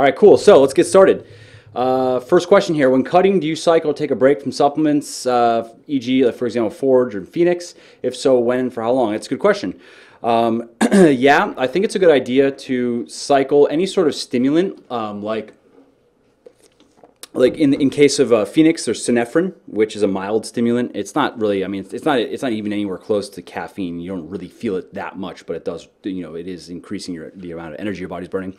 All right, cool. So let's get started. First question here. When cutting, do you cycle or take a break from supplements, e.g., for example, Forge or Phoenix? If so, when and for how long? That's a good question. Yeah, I think it's a good idea to cycle any sort of stimulant, like in case of Phoenix, there's synephrine, which is a mild stimulant. It's not really, I mean, it's not even anywhere close to caffeine. You don't really feel it that much, but it does, it is increasing the amount of energy your body's burning.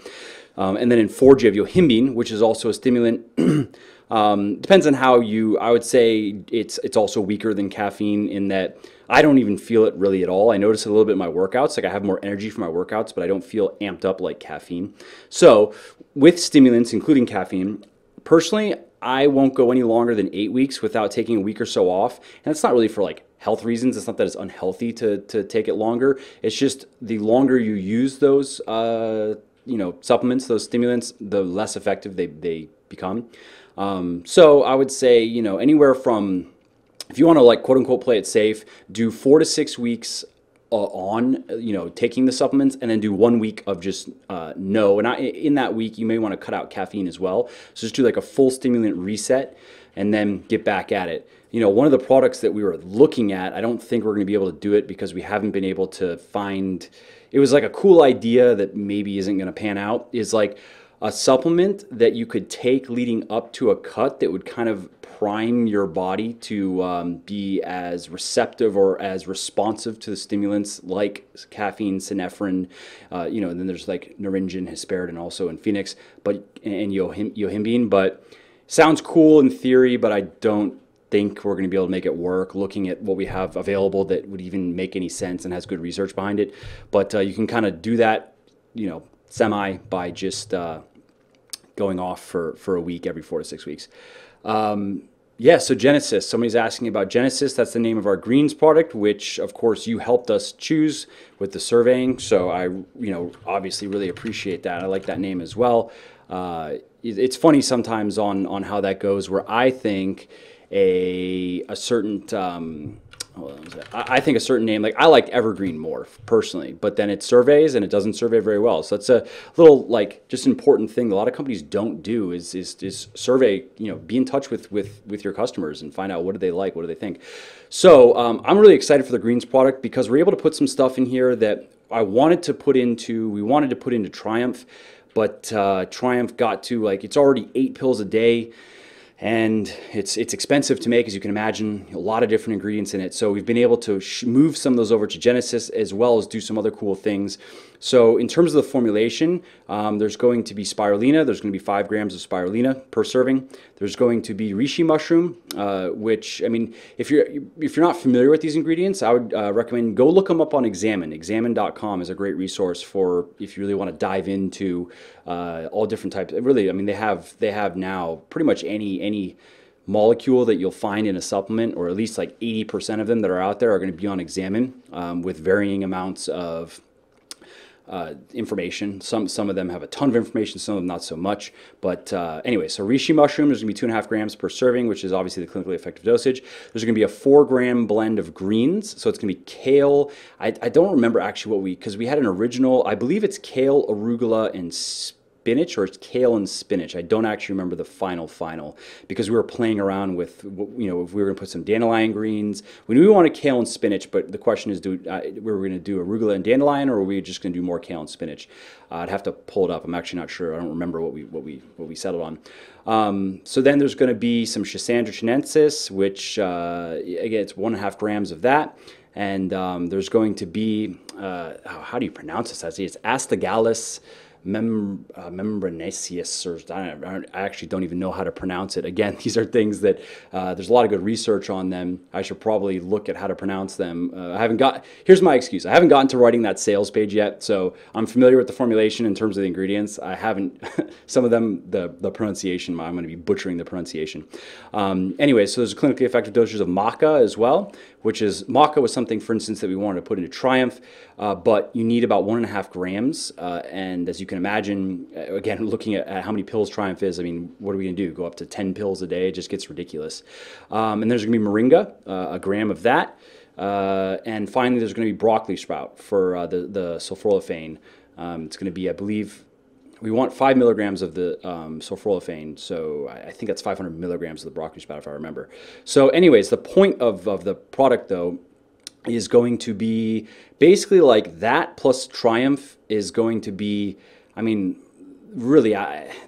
And then in Forge, you have yohimbine, which is also a stimulant. Depends on how I would say it's also weaker than caffeine in that I don't even feel it really at all. I notice it a little bit in my workouts. Like I have more energy for my workouts, but I don't feel amped up like caffeine. So with stimulants, including caffeine, personally, I won't go any longer than 8 weeks without taking a week or so off. And it's not really for like health reasons. It's not that it's unhealthy to take it longer. It's just the longer you use those, supplements, those stimulants, the less effective they become. So I would say, anywhere from, if you want to like quote unquote play it safe, do 4 to 6 weeks on taking the supplements, and then do 1 week of just no. And in that week, you may want to cut out caffeine as well. So just do like a full stimulant reset, and then get back at it. One of the products that we were looking at, I don't think we're going to be able to do it because we haven't been able to find. It was like a cool idea that maybe isn't going to pan out. Is like a supplement that you could take leading up to a cut that would kind of prime your body to be as receptive or as responsive to the stimulants like caffeine, synephrine, and then there's like naringin, hesperidin also in Phoenix, and yohimbine. But sounds cool in theory, but I don't think we're going to be able to make it work looking at what we have available that would even make any sense and has good research behind it. But you can kind of do that, semi by just going off for a week every 4 to 6 weeks. Yeah, so Genesis. Somebody's asking about Genesis. That's the name of our greens product, which of course you helped us choose with the surveying. So I, obviously really appreciate that. I like that name as well. It's funny sometimes on how that goes, where I think a certain I think a certain name, like I liked Evergreen more personally, but then it surveys and it doesn't survey very well. So it's a little like just important thing that a lot of companies don't do is survey, be in touch with your customers and find out what do they like, what do they think. So I'm really excited for the greens product because we're able to put some stuff in here that we wanted to put into Triumph, but Triumph got to like, it's already 8 pills a day. And it's expensive to make, as you can imagine, a lot of different ingredients in it. So we've been able to move some of those over to Genesis as well as do some other cool things. So in terms of the formulation, there's going to be spirulina. There's going to be 5 grams of spirulina per serving. There's going to be reishi mushroom, which, I mean, if you're not familiar with these ingredients, I would recommend go look them up on Examine. Examine.com is a great resource for if you really want to dive into all different types. Really, I mean, they have now pretty much any molecule that you'll find in a supplement, or at least like 80% of them that are out there are going to be on Examine with varying amounts of information. Some of them have a ton of information, some of them not so much. But anyway, so reishi mushroom, there's going to be 2.5 grams per serving, which is obviously the clinically effective dosage. There's going to be a 4-gram blend of greens. So it's going to be kale. I don't remember actually because we had an original, I believe it's kale, arugula, and spinach, or it's kale and spinach. I don't actually remember the final because we were playing around with, if we were going to put some dandelion greens. We knew we wanted kale and spinach, but the question is, we were going to do arugula and dandelion, or were we just going to do more kale and spinach? I'd have to pull it up. I'm actually not sure. I don't remember what we settled on. So then there's going to be some Schisandra chinensis, which again, it's 1.5 grams of that. And there's going to be, how do you pronounce this? It's astragalus membranaceous, or I actually don't even know how to pronounce it. Again, these are things that there's a lot of good research on them. I should probably look at how to pronounce them. Here's my excuse. I haven't gotten to writing that sales page yet, so I'm familiar with the formulation in terms of the ingredients. I haven't, some of them, the pronunciation, I'm going to be butchering the pronunciation. Anyway, so there's a clinically effective dosage of maca as well, which is, maca was something, for instance, that we wanted to put into Triumph, but you need about 1.5 grams, and as you can imagine, again, looking at how many pills Triumph is, I mean, what are we going to do? Go up to 10 pills a day? It just gets ridiculous. And there's going to be moringa, 1 gram of that, and finally there's going to be broccoli sprout for the sulforaphane. It's going to be, I believe, we want 5 milligrams of the sulforaphane. So I think that's 500 milligrams of the broccoli spout, if I remember. So anyways, the point of the product, though, is going to be basically like that plus Triumph is going to be, I mean, really,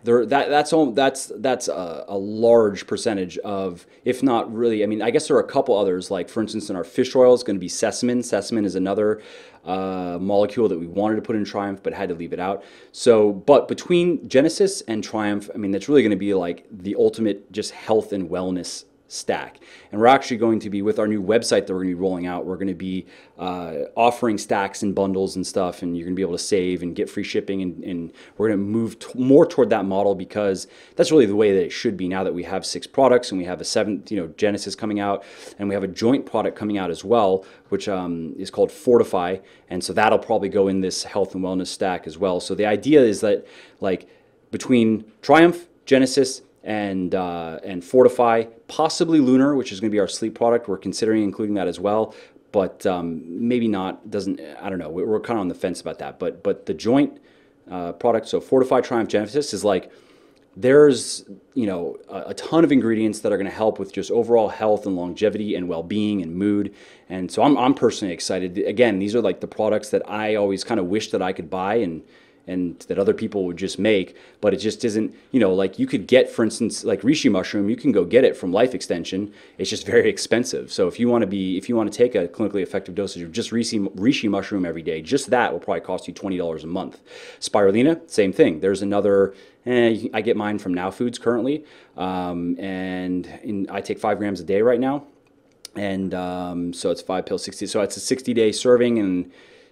that's a large percentage of, if not really, I mean, I guess there are a couple others, like for instance, in our fish oil is going to be sesamin. Sesamin is another molecule that we wanted to put in Triumph, but had to leave it out. So, but between Genesis and Triumph, I mean, that's really going to be like the ultimate just health and wellness stack. And we're actually going to be, with our new website that we're going to be rolling out, we're going to be offering stacks and bundles and stuff, and you're going to be able to save and get free shipping, and we're going to move more toward that model, because that's really the way that it should be now that we have 6 products and we have a 7th, Genesis coming out, and we have a joint product coming out as well, which is called Fortify, and so that'll probably go in this health and wellness stack as well. So the idea is that, like, between Triumph, Genesis, and Fortify, possibly Lunar, which is going to be our sleep product. We're considering including that as well, but maybe not. Doesn't, I don't know. We're kind of on the fence about that. But the joint product, so Fortify, Triumph, Genesis, is like, there's a ton of ingredients that are going to help with just overall health and longevity and well-being and mood. And so I'm personally excited. Again, these are like the products that I always kind of wish that I could buy and that other people would just make, but it just isn't, like you could get, for instance, like reishi mushroom, you can go get it from Life Extension. It's just very expensive. So if you want to take a clinically effective dosage of just reishi mushroom every day, just that will probably cost you $20 a month. Spirulina, same thing. There's another, I get mine from Now Foods currently, and I take 5 grams a day right now. And so it's 5 pills, 60. So it's a 60-day serving, and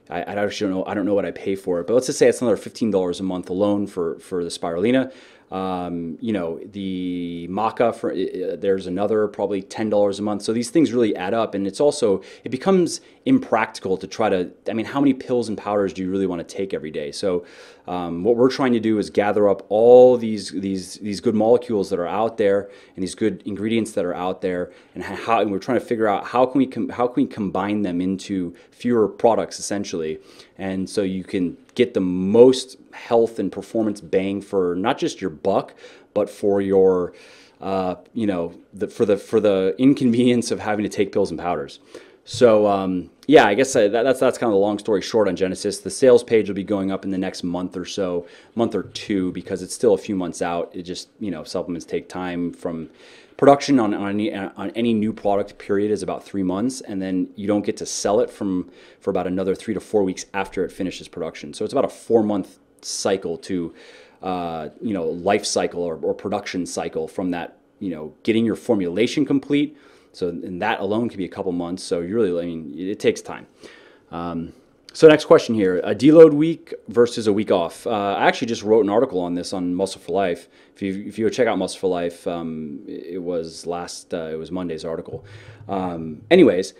I actually don't know. I don't know what I pay for it, but let's just say it's another $15 a month alone for the spirulina. The maca, there's another probably $10 a month. So these things really add up, and it becomes impractical to try to, I mean, how many pills and powders do you really want to take every day? So what we're trying to do is gather up all these good molecules that are out there and these good ingredients that are out there, and we're trying to figure out how can we combine them into fewer products, essentially, and so you can get the most health and performance bang for not just your buck, but for your for the inconvenience of having to take pills and powders. So yeah, I guess that's kind of the long story short on Genesis. The sales page will be going up in the next month or so, month or two, because it's still a few months out. It just, supplements take time. From production on any new product period is about 3 months, and then you don't get to sell it for about another 3 to 4 weeks after it finishes production. So it's about a 4-month cycle to life cycle or production cycle from that, getting your formulation complete. So, and that alone could be a couple months. So you really, I mean, it takes time. So next question here, a deload week versus a week off. I actually just wrote an article on this on Muscle for Life. If you check out Muscle for Life, it was Monday's article. Anyways,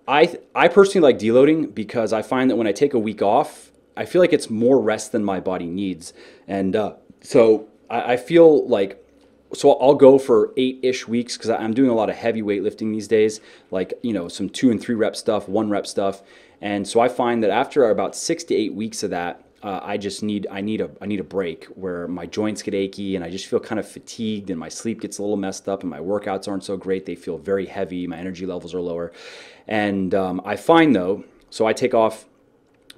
I personally like deloading because I find that when I take a week off, I feel like it's more rest than my body needs. And so I feel like, so I'll go for 8-ish weeks because I'm doing a lot of heavy weightlifting these days, like, some 2 and 3 rep stuff, 1 rep stuff. And so I find that after about 6 to 8 weeks of that, I need a break where my joints get achy and I just feel kind of fatigued and my sleep gets a little messed up and my workouts aren't so great. They feel very heavy. My energy levels are lower. And I find though, so I take off,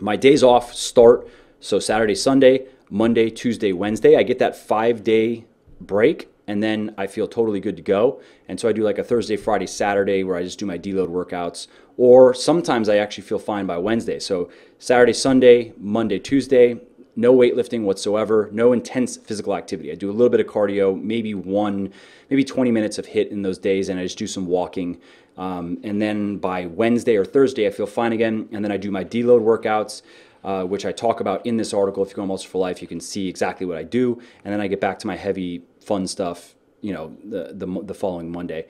my days off start, so Saturday, Sunday, Monday, Tuesday, Wednesday. I get that 5-day break. And then I feel totally good to go. And so I do like a Thursday, Friday, Saturday where I just do my deload workouts. Or sometimes I actually feel fine by Wednesday. So Saturday, Sunday, Monday, Tuesday, no weightlifting whatsoever, no intense physical activity. I do a little bit of cardio, maybe 20 minutes of HIIT in those days, and I just do some walking. And then by Wednesday or Thursday, I feel fine again. And then I do my deload workouts, which I talk about in this article. If you go on Muscle for Life, you can see exactly what I do. And then I get back to my heavy fun stuff, the following Monday.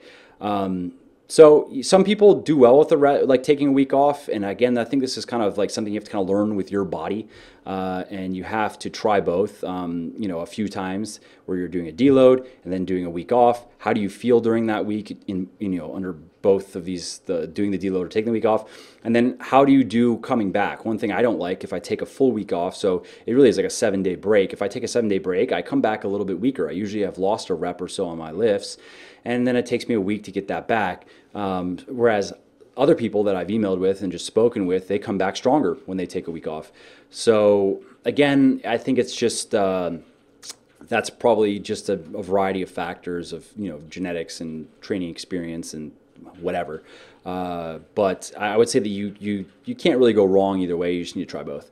So some people do well with like taking a week off. And again, I think this is kind of like something you have to kind of learn with your body. And you have to try both, a few times where you're doing a deload and then doing a week off. How do you feel during that week under both of these, doing the deload or taking the week off. And then how do you do coming back? One thing I don't like, if I take a full week off, so it really is like a 7-day break. If I take a 7-day break, I come back a little bit weaker. I usually have lost a rep or so on my lifts, and then it takes me a week to get that back. Whereas other people that I've emailed with and just spoken with, they come back stronger when they take a week off. So again, I think it's just that's probably just a variety of factors of, you know, genetics and training experience and whatever. But I would say that you can't really go wrong either way. You just need to try both.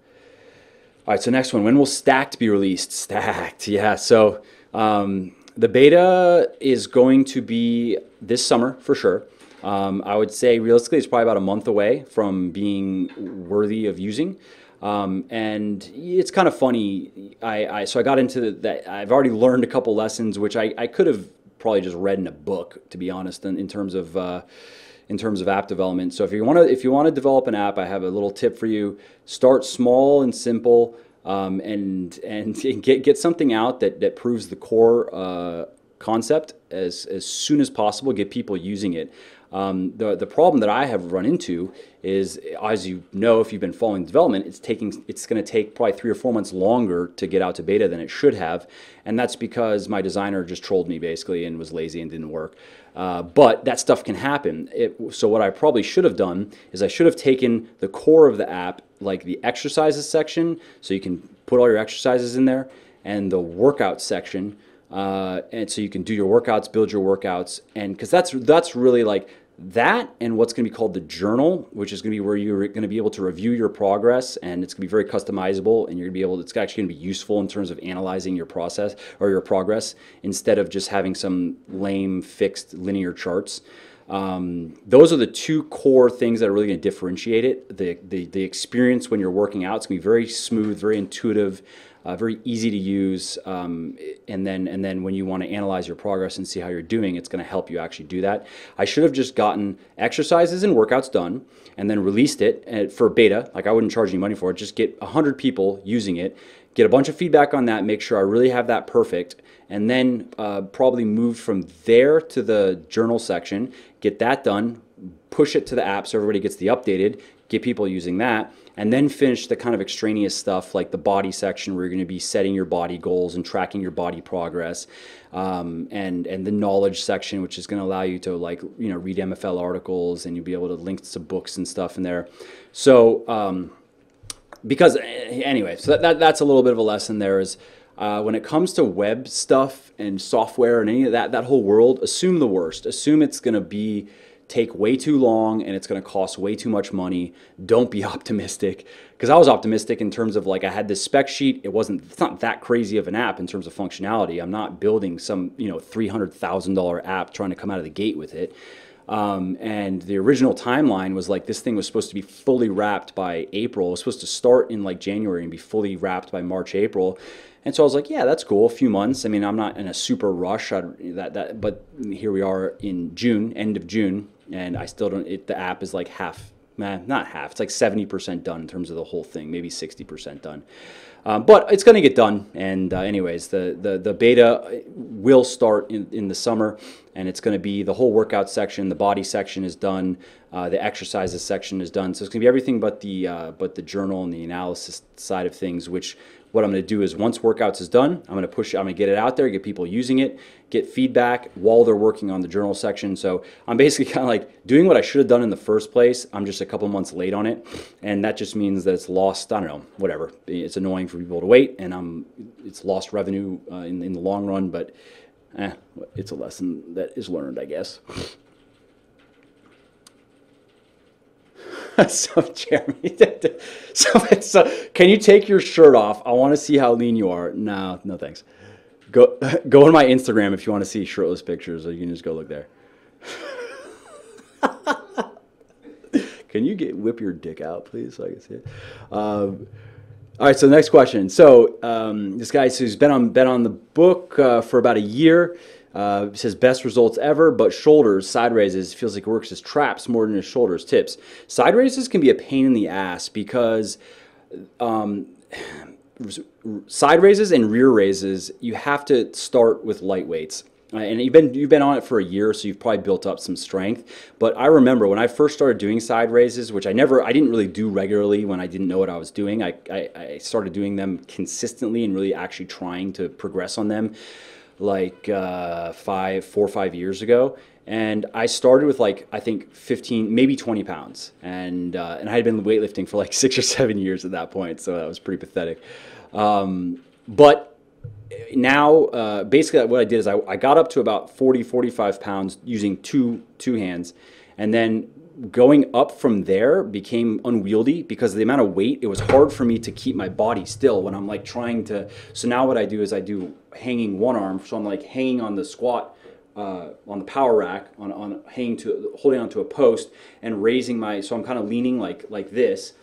All right, so next one. When will Stacked be released? Stacked, yeah. So the beta is going to be this summer for sure. I would say realistically it's probably about a month away from being worthy of using. And it's kind of funny. So I got into that. I've already learned a couple lessons, which I could have probably just read in a book, to be honest, in terms of app development. So if you want to develop an app, I have a little tip for you. Start small and simple, and get something out that proves the core concept as soon as possible. Get people using it. The problem that I have run into is, as you know, if you've been following development, it's going to take probably 3 or 4 months longer to get out to beta than it should have, and that's because my designer just trolled me basically and was lazy and didn't work. But that stuff can happen. So what I probably should have done is I should have taken the core of the app, like the exercises section, so you can put all your exercises in there, and the workout section. And so you can do your workouts, build your workouts, and because that's really like that, and what's going to be called the journal, which is going to be where you're going to be able to review your progress, and it's going to be very customizable, and you're going to be able. It's actually going to be useful in terms of analyzing your process or your progress instead of just having some lame fixed linear charts. Those are the 2 core things that are really going to differentiate it. The experience when you're working out, it's going to be very smooth, very intuitive. Very easy to use, and then when you want to analyze your progress and see how you're doing, it's going to help you actually do that. I should have just gotten exercises and workouts done and then released it for beta. Like, I wouldn't charge any money for it. Just get 100 people using it, get a bunch of feedback on that, make sure I really have that perfect, and then probably move from there to the journal section, get that done, push it to the app so everybody gets the updated, get people using that, and then finish the kind of extraneous stuff like the body section where you're going to be setting your body goals and tracking your body progress, and the knowledge section, which is going to allow you to, like, you know, read MFL articles, and you'll be able to link to books and stuff in there. So because anyway, so that's a little bit of a lesson there is when it comes to web stuff and software and any of that whole world, assume the worst. Assume it's going to take way too long and it's going to cost way too much money. Don't be optimistic, because I was optimistic in terms of, like, I had this spec sheet. It's not that crazy of an app in terms of functionality. I'm not building some, you know, $300,000 app trying to come out of the gate with it. And the original timeline was like, this thing was supposed to be fully wrapped by April. It was supposed to start in like January and be fully wrapped by March, April. And so I was like, yeah, that's cool. A few months. I mean, I'm not in a super rush. But here we are in June, end of June, and I still don't. The app is like half, not half. It's like 70% done in terms of the whole thing, maybe 60% done. But it's going to get done. And anyways, the beta will start in the summer, and it's going to be the whole workout section. The body section is done. The exercises section is done. So it's going to be everything but the journal and the analysis side of things, which what I'm going to do is once workouts is done, I'm going to get it out there, get people using it, get feedback while they're working on the journal section. So I'm basically kind of like doing what I should have done in the first place. I'm just a couple months late on it, and that just means that it's lost, I don't know, whatever. It's annoying for people to wait, and it's lost revenue in the long run, but it's a lesson that is learned, I guess. So Jeremy, so can you take your shirt off? I want to see how lean you are. No thanks. Go on my Instagram if you want to see shirtless pictures, or you can just go look there. Can you whip your dick out, please, so I can see it? All right, so the next question. So this guy who's been on the book for about a year. Says best results ever, but shoulders, side raises, feels like it works as traps more than his shoulders. Tips. Side raises can be a pain in the ass because side raises and rear raises, you have to start with light weights. and you've been on it for a year, so you've probably built up some strength. But I remember when I first started doing side raises, which I didn't really do regularly when I didn't know what I was doing. I started doing them consistently and really actually trying to progress on them, like 4 or 5 years ago. And I started with like, I think 15, maybe 20 pounds. And I had been weightlifting for like 6 or 7 years at that point. So that was pretty pathetic. But now, basically what I did is I got up to about 40, 45 pounds using two hands. And then going up from there became unwieldy because of the amount of weight. It was hard for me to keep my body still when I'm like trying to. So now what I do is I do hanging one arm. So I'm like hanging on the squat, on the power rack, on holding onto a post and raising so I'm kind of leaning like this,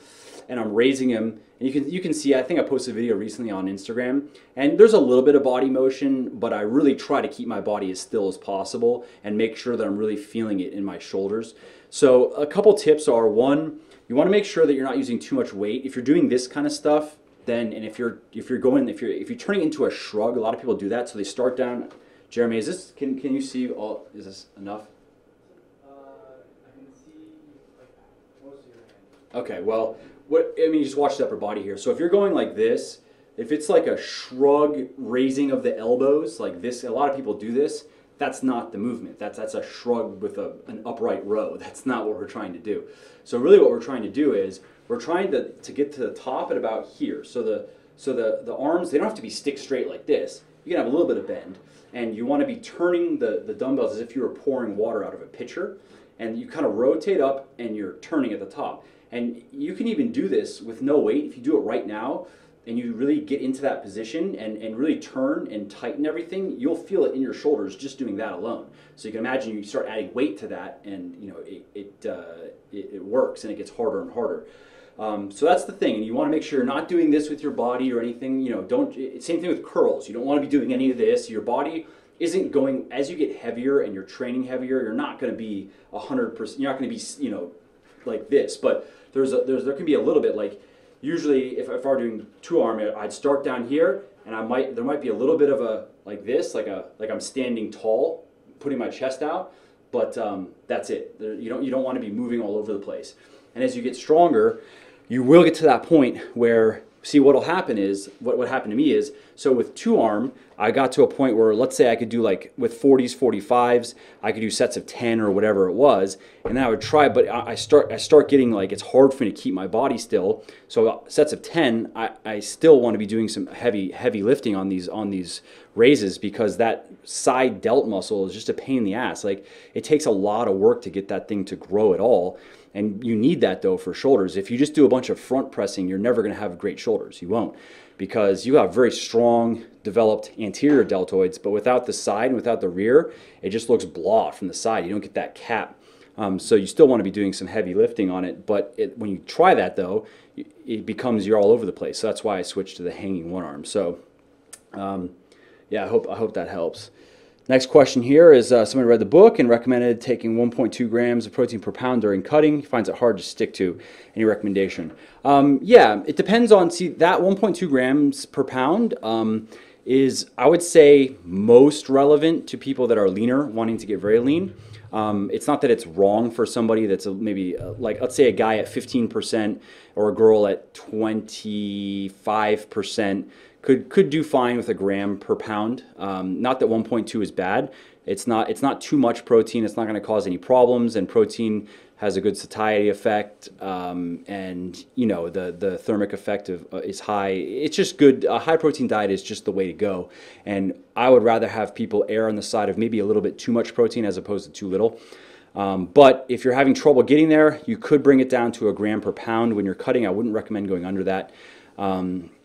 and I'm raising him. And you can see, I think I posted a video recently on Instagram, and there's a little bit of body motion, but I really try to keep my body as still as possible and make sure that I'm really feeling it in my shoulders. So a couple tips are, one, you want to make sure that you're not using too much weight. If you're doing this kind of stuff, then, and if you're turning it into a shrug, a lot of people do that. So they start down. Jeremy, can you see all? Is this enough? I can see like most of your hand. Okay, well, you just watch the upper body here. So if you're going like this, if it's like a shrug raising of the elbows, like this, a lot of people do this. That's not the movement. That's a shrug with an upright row. That's not what we're trying to do. So really, what we're trying to do is we're trying to get to the top at about here. So the arms, they don't have to be stick straight like this. You can have a little bit of bend. And you want to be turning the dumbbells as if you were pouring water out of a pitcher. And you kind of rotate up and you're turning at the top. And you can even do this with no weight. If you do it right now and you really get into that position and really turn and tighten everything, you'll feel it in your shoulders just doing that alone. So you can imagine you start adding weight to that, and it works and it gets harder and harder. So that's the thing, and you want to make sure you're not doing this with your body or anything. Same thing with curls. You don't want to be doing any of this. Your body isn't going, as you get heavier and you're training heavier, you're not going to be 100%. You're not going to be like this. But there can be a little bit, like usually if I were doing two arm, I'd start down here, and there might be a little bit of a like this, like I'm standing tall, putting my chest out. But that's it. You don't want to be moving all over the place. And as you get stronger, you will get to that point where, see, what'll happen is, what happened to me is, so with two arm, I got to a point where, let's say I could do like with 40s, 45s, I could do sets of 10 or whatever it was, and then I would try, but I start getting like, it's hard for me to keep my body still. So sets of 10, I still want to be doing some heavy lifting on these raises, because that side delt muscle is just a pain in the ass. Like, it takes a lot of work to get that thing to grow at all. And you need that, though, for shoulders. If you just do a bunch of front pressing, you're never going to have great shoulders. You won't, because you have very strong, developed anterior deltoids, but without the side and without the rear, it just looks blah from the side. You don't get that cap. So you still want to be doing some heavy lifting on it. But when you try that, though, it becomes you're all over the place. So that's why I switched to the hanging one arm. So, yeah, I hope that helps. Next question here is somebody read the book and recommended taking 1.2 grams of protein per pound during cutting. He finds it hard to stick to. Any recommendation? Yeah, it depends on, see, that 1.2 grams per pound is, I would say, most relevant to people that are leaner, wanting to get very lean. It's not that it's wrong for somebody that's maybe like, let's say a guy at 15% or a girl at 25%. Could do fine with a gram per pound. Not that 1.2 is bad. It's not too much protein. It's not going to cause any problems, and protein has a good satiety effect, and the thermic effect is high. It's just good. A high protein diet is just the way to go, and I would rather have people err on the side of maybe a little bit too much protein as opposed to too little. But if you're having trouble getting there, you could bring it down to a gram per pound when you're cutting. I wouldn't recommend going under that.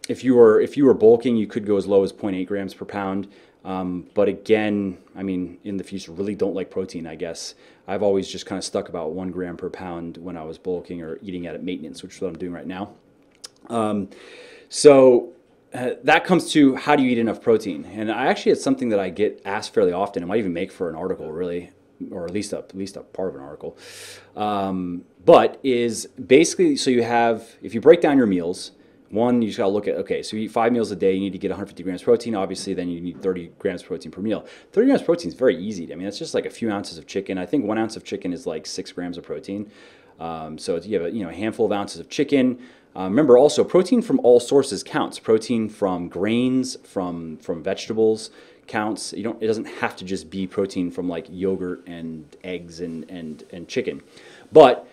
If you were bulking, you could go as low as 0.8 grams per pound. But again, I mean, in the future, really don't like protein, I guess. I've always just kind of stuck about 1 gram per pound when I was bulking or eating at maintenance, which is what I'm doing right now. That comes to, how do you eat enough protein? And it's something that I get asked fairly often. I might even make for an article, really, or at least a part of an article. But is basically, so you have, if you break down your meals, One, you just got to look at, okay, so you eat 5 meals a day, you need to get 150 grams protein. Obviously, then you need 30 grams protein per meal. 30 grams protein is very easy. I mean, that's just like a few ounces of chicken. I think 1 ounce of chicken is like 6 grams of protein. So you have a handful of ounces of chicken. Remember also, protein from all sources counts. Protein from grains, from vegetables counts. It doesn't have to just be protein from like yogurt and eggs and chicken. But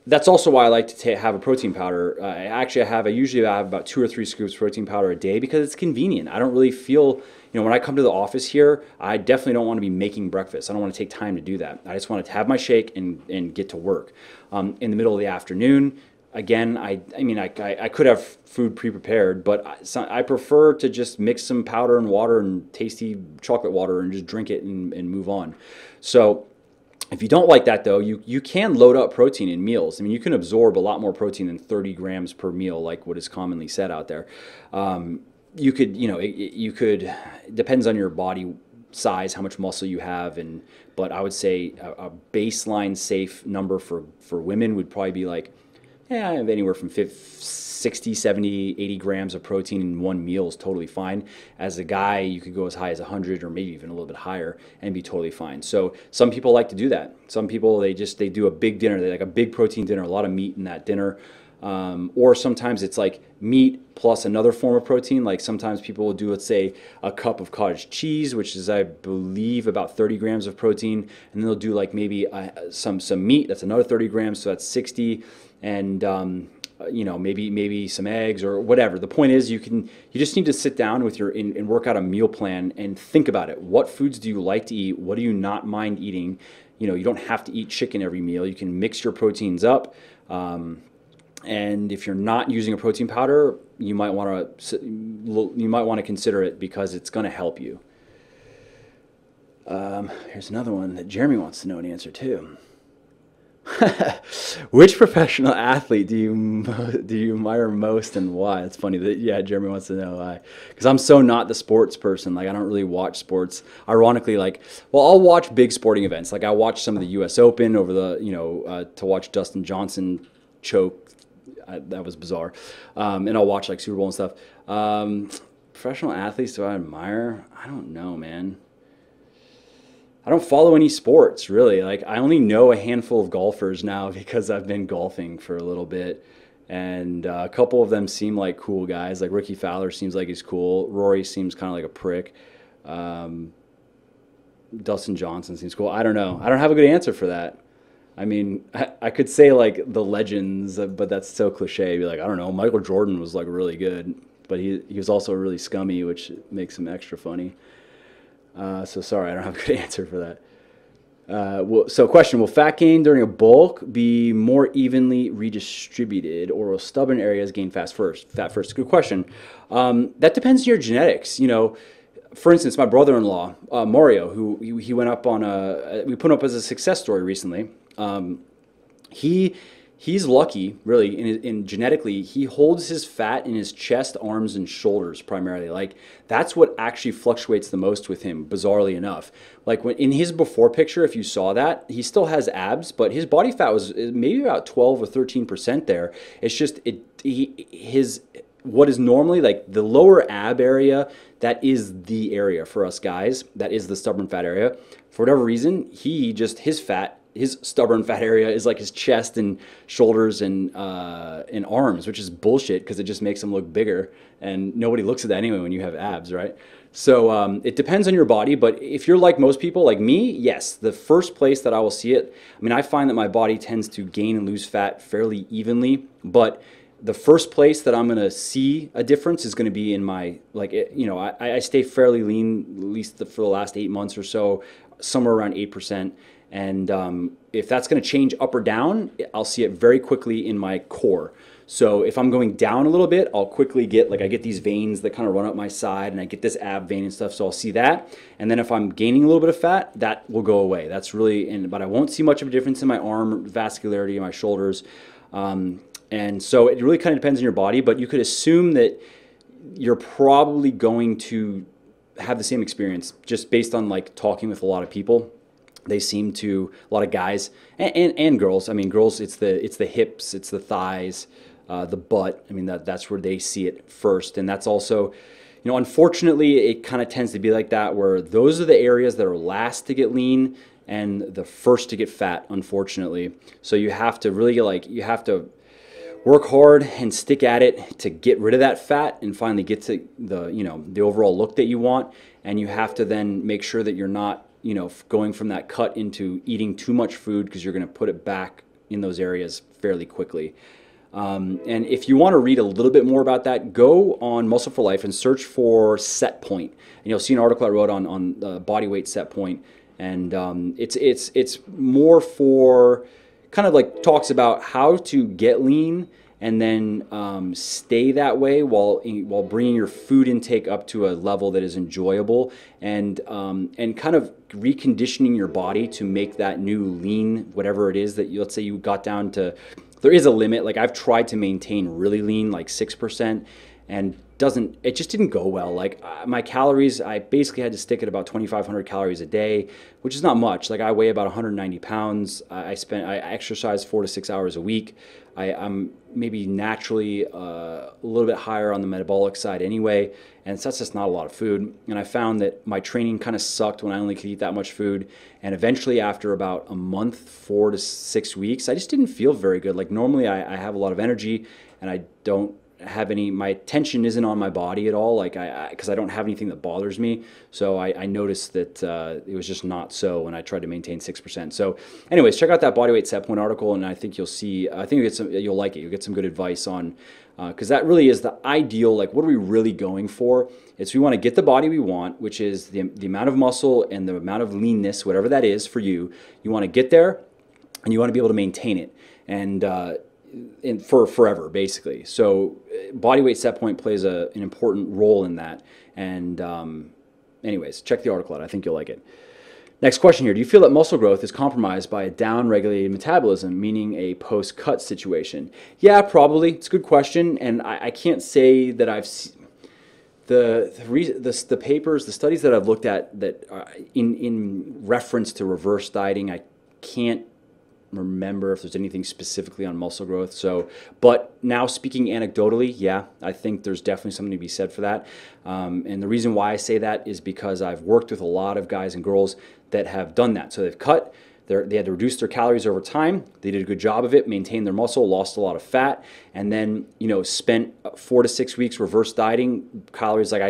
that's also why I like to have a protein powder. I usually have about 2 or 3 scoops of protein powder a day because it's convenient. I don't really feel, when I come to the office here, I definitely don't want to be making breakfast. I don't want to take time to do that. I just want to have my shake and get to work. In the middle of the afternoon, again, I could have food pre-prepared, but I prefer to just mix some powder and water and tasty chocolate water and just drink it and move on. So if you don't like that, though, you can load up protein in meals. I mean, you can absorb a lot more protein than 30 grams per meal, like what is commonly said out there. You could, it depends on your body size, how much muscle you have, but I would say a baseline safe number for women would probably be like, anywhere from 60, 70, 80 grams of protein in one meal is totally fine. As a guy, you could go as high as 100 or maybe even a little bit higher and be totally fine. So some people like to do that. Some people, they do a big dinner. They like a big protein dinner, a lot of meat in that dinner. Or sometimes it's like meat plus another form of protein. Like sometimes people will do, let's say, a cup of cottage cheese, which is, I believe, about 30 grams of protein. And then they'll do like maybe some meat. That's another 30 grams, so that's 60. And maybe some eggs or whatever. The point is, you just need to sit down with and work out a meal plan and think about it. What foods do you like to eat? What do you not mind eating? You don't have to eat chicken every meal. You can mix your proteins up. And if you're not using a protein powder, you might want to consider it because it's going to help you. Here's another one that Jeremy wants to know an answer to. Which professional athlete do you admire most and why? It's funny that Jeremy wants to know why, because I'm so not the sports person. Like I don't really watch sports. Ironically, I'll watch big sporting events. Like I watched some of the U.S. Open over to watch Dustin Johnson choke. That was bizarre. And I'll watch like Super Bowl and stuff. Professional athletes do I admire? I don't know, man. I don't follow any sports, really. Like, I only know a handful of golfers now because I've been golfing for a little bit. And a couple of them seem like cool guys. Like, Ricky Fowler seems like he's cool. Rory seems kind of like a prick. Dustin Johnson seems cool. I don't know. I don't have a good answer for that. I mean, I could say, like, the legends, but that's so cliche. Be like, I don't know, Michael Jordan was, like, really good. But he was also really scummy, which makes him extra funny. So sorry, I don't have a good answer for that. So question, will fat gain during a bulk be more evenly redistributed, or will stubborn areas gain fat first? Good question. That depends on your genetics. For instance, my brother-in-law, Mario, who he went up on we put up as a success story recently. He's lucky, really, in genetically, he holds his fat in his chest, arms, and shoulders primarily. Like, that's what actually fluctuates the most with him, bizarrely enough. Like, in his before picture, if you saw that, he still has abs, but his body fat was maybe about 12 or 13% there. It's just, what is normally, like, the lower ab area, that is the area for us guys. That is the stubborn fat area. For whatever reason, his stubborn fat area is like his chest and shoulders and arms, which is bullshit because it just makes them look bigger. And nobody looks at that anyway when you have abs, right? So it depends on your body. But if you're like most people, like me, yes, the first place that I will see it, I mean, I find that my body tends to gain and lose fat fairly evenly. But the first place that I'm going to see a difference is going to be in my, I stay fairly lean, at least for the last 8 months or so, somewhere around 8%. And if that's going to change up or down, I'll see it very quickly in my core. So if I'm going down a little bit, I'll quickly get, I get these veins that kind of run up my side, and I get this ab vein and stuff, so I'll see that. And then if I'm gaining a little bit of fat, that will go away. That's really, but I won't see much of a difference in my arm vascularity and my shoulders. And so it really kind of depends on your body, but you could assume that you're probably going to have the same experience just based on talking with a lot of people. They seem to, a lot of guys and girls. I mean, girls, it's the hips, it's the thighs, the butt. I mean, that's where they see it first. And that's also, unfortunately, it kind of tends to be like that, where those are the areas that are last to get lean and the first to get fat, unfortunately. So you have to really you have to work hard and stick at it to get rid of that fat and finally get to the overall look that you want. And you have to then make sure that you're not, going from that cut into eating too much food, because you're going to put it back in those areas fairly quickly. And if you want to read a little bit more about that, go on Muscle for Life and search for set point. And you'll see an article I wrote on body weight set point. And it's more for kind of like talks about how to get lean and then stay that way while bringing your food intake up to a level that is enjoyable, and kind of reconditioning your body to make that new lean, whatever it is that let's say you got down to. There is a limit. Like, I've tried to maintain really lean, like 6%, and it just didn't go well. Like, my calories, I basically had to stick at about 2,500 calories a day, which is not much. Like, I weigh about 190 pounds. I exercise 4 to 6 hours a week. I'm maybe naturally a little bit higher on the metabolic side anyway, and so that's just not a lot of food. And I found that my training kind of sucked when I only could eat that much food. And eventually, after about a month, 4 to 6 weeks, I just didn't feel very good. Like, normally I have a lot of energy, and I don't have my attention isn't on my body at all, like because I don't have anything that bothers me. So I noticed that it was just not so when I tried to maintain 6%. So anyways, check out that body weight set point article, and I think you'll see, you'll like it. You'll get some good advice on, because that really is the ideal, like, what are we really going for? It's, we want to get the body we want, which is the amount of muscle and the amount of leanness, whatever that is for you. You want to get there, and you want to be able to maintain it. And for forever, basically. So body weight set point plays an important role in that. And anyways, check the article out. I think you'll like it. Next question here. Do you feel that muscle growth is compromised by a down-regulated metabolism, meaning a post-cut situation? Yeah, probably. It's a good question. And I can't say that I've the papers, the studies that I've looked at that in reference to reverse dieting, I can't remember if there's anything specifically on muscle growth. So, but now speaking anecdotally, yeah, I think there's definitely something to be said for that. And the reason why I say that is because I've worked with a lot of guys and girls that have done that. So they've cut, they had to reduce their calories over time. They did a good job of it, maintained their muscle, lost a lot of fat, and then, spent 4 to 6 weeks reverse dieting. Calories, like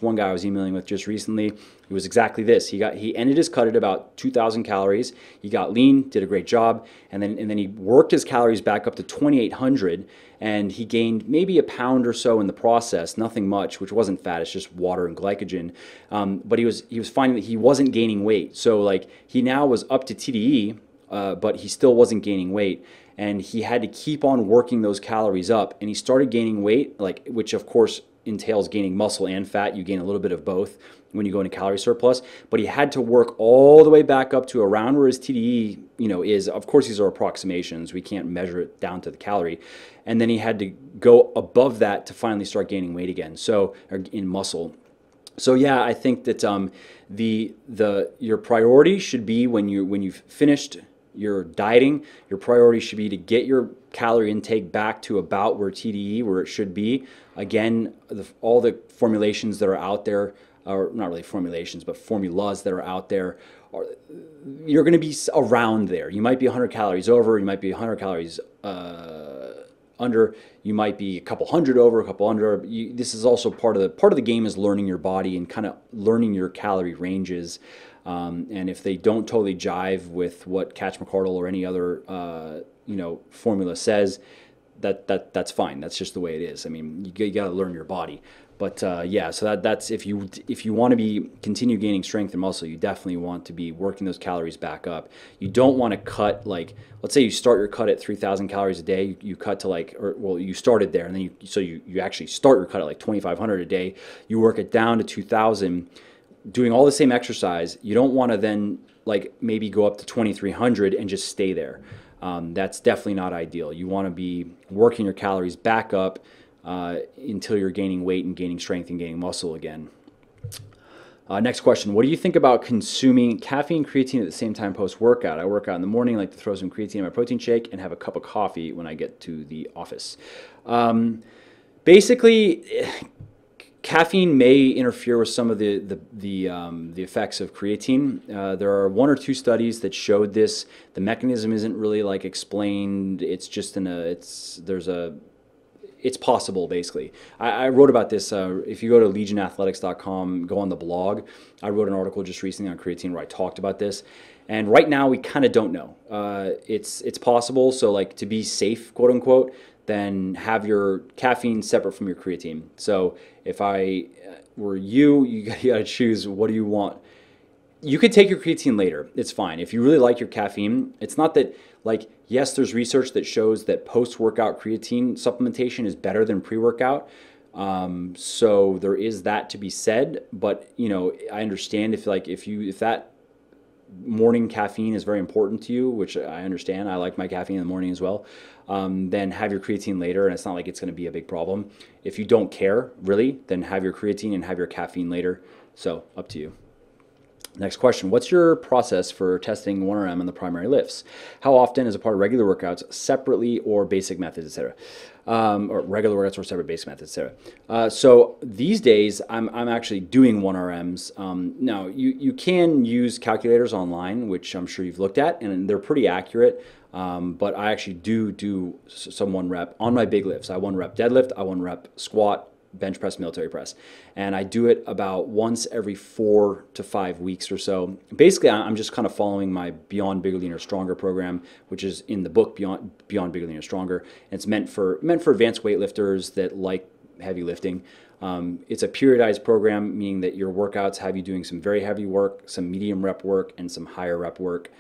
one guy I was emailing with just recently, it was exactly this. He ended his cut at about 2,000 calories. He got lean, did a great job, and then he worked his calories back up to 2,800, and he gained maybe a pound or so in the process, nothing much, which wasn't fat, it's just water and glycogen. But he was finding that he wasn't gaining weight. So like, he now was up to TDE, but he still wasn't gaining weight. And he had to keep on working those calories up, and he started gaining weight, like, which of course entails gaining muscle and fat. You gain a little bit of both when you go into calorie surplus, but he had to work all the way back up to around where his TDE, is. Of course, these are approximations. We can't measure it down to the calorie. And then he had to go above that to finally start gaining weight again. So, or in muscle. So yeah, I think that your priority should be when you've finished your dieting, your priority should be to get your calorie intake back to about where TDE, where it should be. Again, all the formulations that are out there, or not really formulations, but formulas that are out there, you're going to be around there. You might be 100 calories over, you might be 100 calories under, you might be a couple hundred over, a couple under. This is also part of the game, is learning your body and kind of learning your calorie ranges. And if they don't totally jive with what Catch McCardle or any other formula says, that's fine. That's just the way it is. I mean, you got to learn your body. But yeah, so that's if you want to continue gaining strength and muscle, you definitely want to be working those calories back up. You don't want to cut, like, let's say you start your cut at 3,000 calories a day. You cut to you started there, and then you actually start your cut at like 2,500 a day. You work it down to 2,000. Doing all the same exercise. You don't want to then like maybe go up to 2,300 and just stay there. That's definitely not ideal. You want to be working your calories back up until you're gaining weight and gaining strength and gaining muscle again. Next question. What do you think about consuming caffeine, creatine at the same time post-workout? I work out in the morning, like to throw some creatine in my protein shake and have a cup of coffee when I get to the office. Basically, caffeine may interfere with some of the effects of creatine. There are 1 or 2 studies that showed this. The mechanism isn't really like explained. It's just it's possible, basically. I wrote about this. If you go to legionathletics.com, go on the blog. I wrote an article just recently on creatine where I talked about this. And right now, we kind of don't know. It's possible. So, like, to be safe, quote unquote, then have your caffeine separate from your creatine. So, if I were you, you got to choose what do you want. You could take your creatine later. It's fine. If you really like your caffeine, it's not that, like, yes, there's research that shows that post-workout creatine supplementation is better than pre-workout. So there is that to be said. But, you know, I understand if that morning caffeine is very important to you, which I understand. I like my caffeine in the morning as well. Then have your creatine later, and it's not like it's going to be a big problem. If you don't care, really, then have your creatine and have your caffeine later. So up to you. Next question. What's your process for testing 1RM on the primary lifts? How often as a part of regular workouts, separately or basic methods, etc.? Or regular workouts or separate basic methods, etc. So these days, I'm actually doing 1RMs. Now, you can use calculators online, which I'm sure you've looked at, and they're pretty accurate. But I actually do some 1-rep on my big lifts. I 1-rep deadlift, I 1-rep squat, bench press, military press. And I do it about once every 4 to 5 weeks or so. Basically, I'm just kind of following my Beyond Bigger, Leaner, Stronger program, which is in the book Beyond Bigger, Leaner, Stronger. And it's meant for advanced weightlifters that like heavy lifting. It's a periodized program, meaning that your workouts have you doing some very heavy work, some medium rep work, and some higher rep work.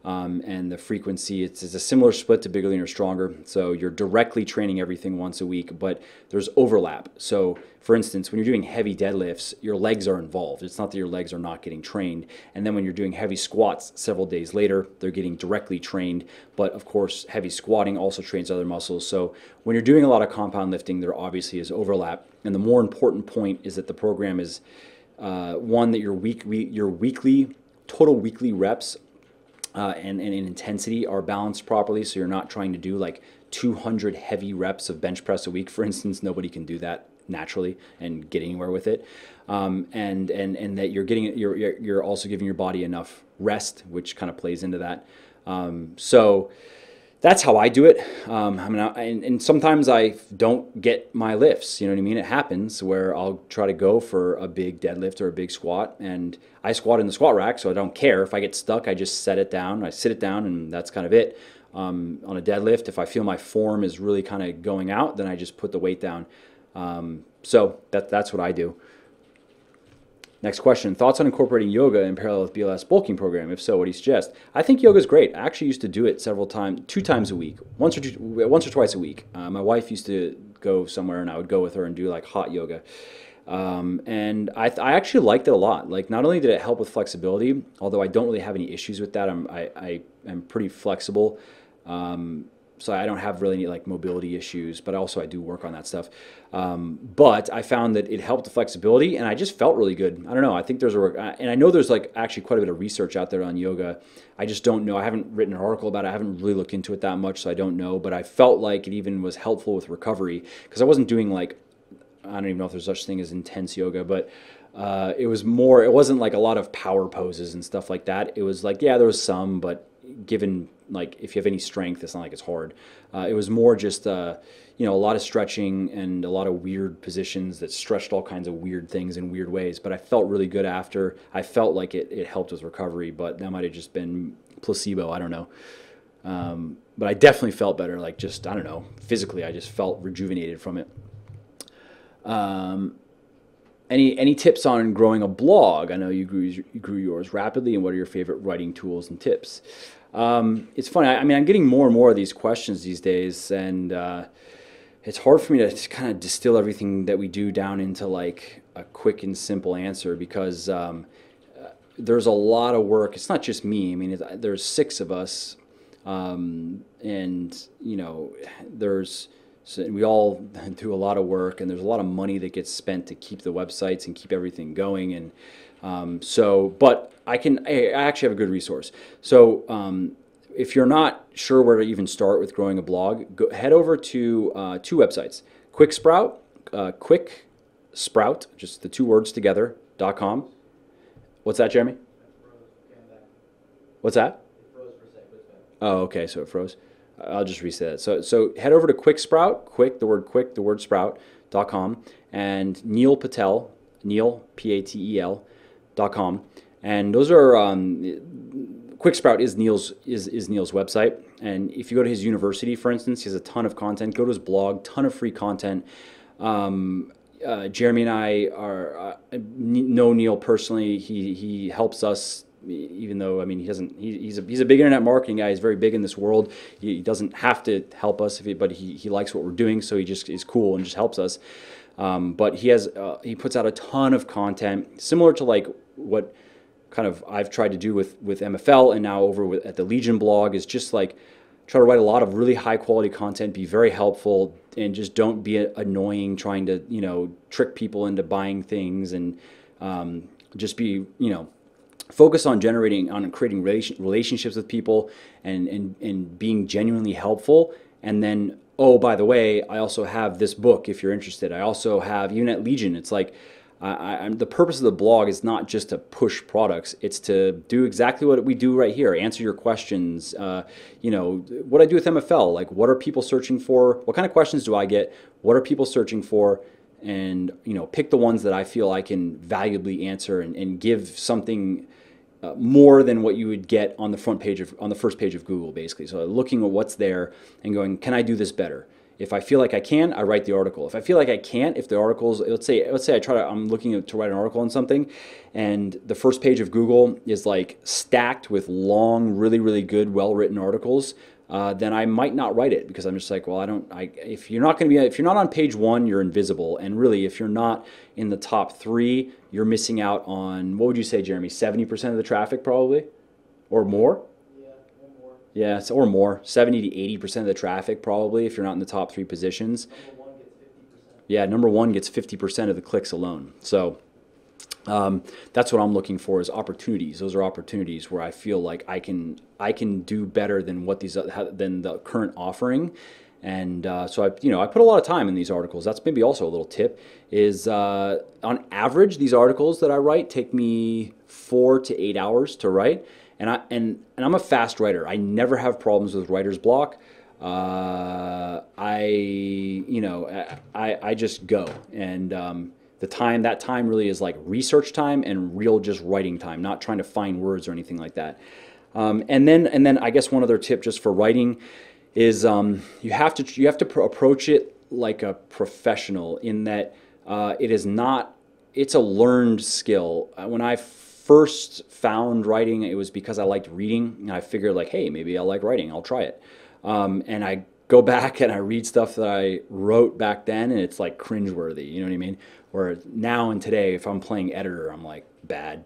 And the frequency, it's a similar split to Bigger, Leaner, Stronger. So you're directly training everything once a week, but there's overlap. So for instance, when you're doing heavy deadlifts, your legs are involved. It's not that your legs are not getting trained. And then when you're doing heavy squats several days later, they're getting directly trained. But of course, heavy squatting also trains other muscles. So when you're doing a lot of compound lifting, there obviously is overlap. And the more important point is that the program is one that your total weekly reps and in intensity are balanced properly, so you're not trying to do like 200 heavy reps of bench press a week, for instance. Nobody can do that naturally and get anywhere with it. And that you're also giving your body enough rest, which kind of plays into that. So that's how I do it. And sometimes I don't get my lifts. You know what I mean? It happens where I'll try to go for a big deadlift or a big squat, and I squat in the squat rack, so I don't care. If I get stuck, I just set it down. I sit it down, and that's kind of it. On a deadlift, if I feel my form is really kind of going out, then I just put the weight down. So that's what I do. Next question. Thoughts on incorporating yoga in parallel with BLS bulking program? If so, what do you suggest? I think yoga is great. I actually used to do it 2 times a week, once or twice a week. My wife used to go somewhere, and I would go with her and do like hot yoga. And I actually liked it a lot. Like, not only did it help with flexibility, although I don't really have any issues with that. I'm pretty flexible. So I don't have really any like mobility issues, but also I do work on that stuff. But I found that it helped the flexibility, and I just felt really good. I don't know. I think and I know there's like actually quite a bit of research out there on yoga. I just don't know. I haven't written an article about it. I haven't really looked into it that much, so I don't know. But I felt like it even was helpful with recovery, because I wasn't doing like, I don't even know if there's such thing as intense yoga, but it wasn't like a lot of power poses and stuff like that. It was like, yeah, there was some, but given like if you have any strength, it's not like it's hard. It was more just a lot of stretching and a lot of weird positions that stretched all kinds of weird things in weird ways. But I felt really good after. I felt like it helped with recovery, but that might have just been placebo. I don't know. But I definitely felt better. Like, just, I don't know, physically, I just felt rejuvenated from it. Any tips on growing a blog? I know you grew yours rapidly, and what are your favorite writing tools and tips? It's funny. I'm getting more and more of these questions these days, and it's hard for me to kind of distill everything that we do down into like a quick and simple answer, because there's a lot of work. It's not just me. I mean, there's 6 of us, and so we all do a lot of work, and there's a lot of money that gets spent to keep the websites and keep everything going. And But I actually have a good resource. So if you're not sure where to even start with growing a blog, head over to two websites: Quick Sprout, Quick Sprout, just the two words together, .com. What's that, Jeremy? What's that? Oh, okay, so it froze. I'll just reset it. So head over to Quick Sprout, the word sprout.com, and Neil Patel, Neil, Patel.com. And those are, Quick Sprout is Neil's website. And if you go to his university, for instance, he has a ton of content. Go to his blog, ton of free content. Jeremy and I know Neil personally. He helps us, even though, I mean, he's a big internet marketing guy. He's very big in this world. He doesn't have to help us, but he likes what we're doing, so he just is cool and just helps us. But he puts out a ton of content similar to like what kind of I've tried to do with MFL, and now over at the Legion blog, is just like try to write a lot of really high quality content, be very helpful, and just don't be annoying trying to trick people into buying things, and just be focus on creating relationships with people, and being genuinely helpful. And then, oh, by the way, I also have this book if you're interested. I also have, even at Legion, it's like the purpose of the blog is not just to push products. It's to do exactly what we do right here, answer your questions. What I do with MFL, like what are people searching for? What kind of questions do I get? What are people searching for? And pick the ones that I feel I can valuably answer, and give something more than what you would get on the first page of Google, basically. So looking at what's there and going, can I do this better? If I feel like I can, I write the article. If I feel like I can't, if the article's, let's say I'm looking to write an article on something, and the first page of Google is like stacked with long, really, really good, well-written articles, then I might not write it, because I'm just like, well, if you're not on page one, you're invisible. And really, if you're not in the top 3, you're missing out on, what would you say, Jeremy, 70% of the traffic probably, or more? Yeah, or more, 70 to 80% of the traffic probably, if you're not in the top 3 positions. Number one gets 50% of the clicks alone. So that's what I'm looking for, is opportunities. Those are opportunities where I feel like I can do better than than the current offering. And so I put a lot of time in these articles. That's maybe also a little tip, is on average, these articles that I write take me 4 to 8 hours to write. And I'm a fast writer. I never have problems with writer's block. I just go, and that time really is like research time and real just writing time, not trying to find words or anything like that. And then I guess one other tip just for writing is you have to approach it like a professional, in that it's a learned skill. When I first found writing, it was because I liked reading, and I figured like, hey, maybe I like writing, I'll try it. And I go back and I read stuff that I wrote back then, and it's like cringeworthy, you know what I mean? Where now and today, if I'm playing editor, I'm like, bad,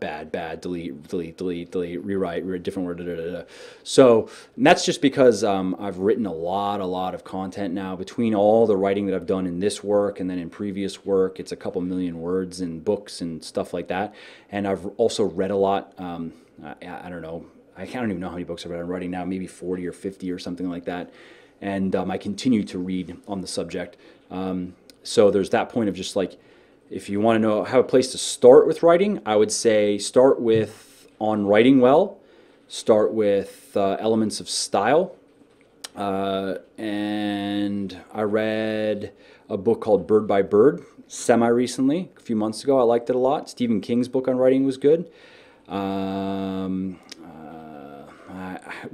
delete, rewrite, different word, da, da, da, da. So that's just because I've written a lot of content now. Between all the writing that I've done in this work and then in previous work, it's a couple million words in books and stuff like that. And I've also read a lot. I don't know. I don't even know how many books I've read. I'm writing now, maybe 40 or 50 or something like that. And I continue to read on the subject. So there's that point of just like, if you want to have a place to start with writing, I would say start with On Writing Well, start with Elements of Style, and I read a book called Bird by Bird semi-recently, a few months ago. I liked it a lot. Stephen King's book on writing was good.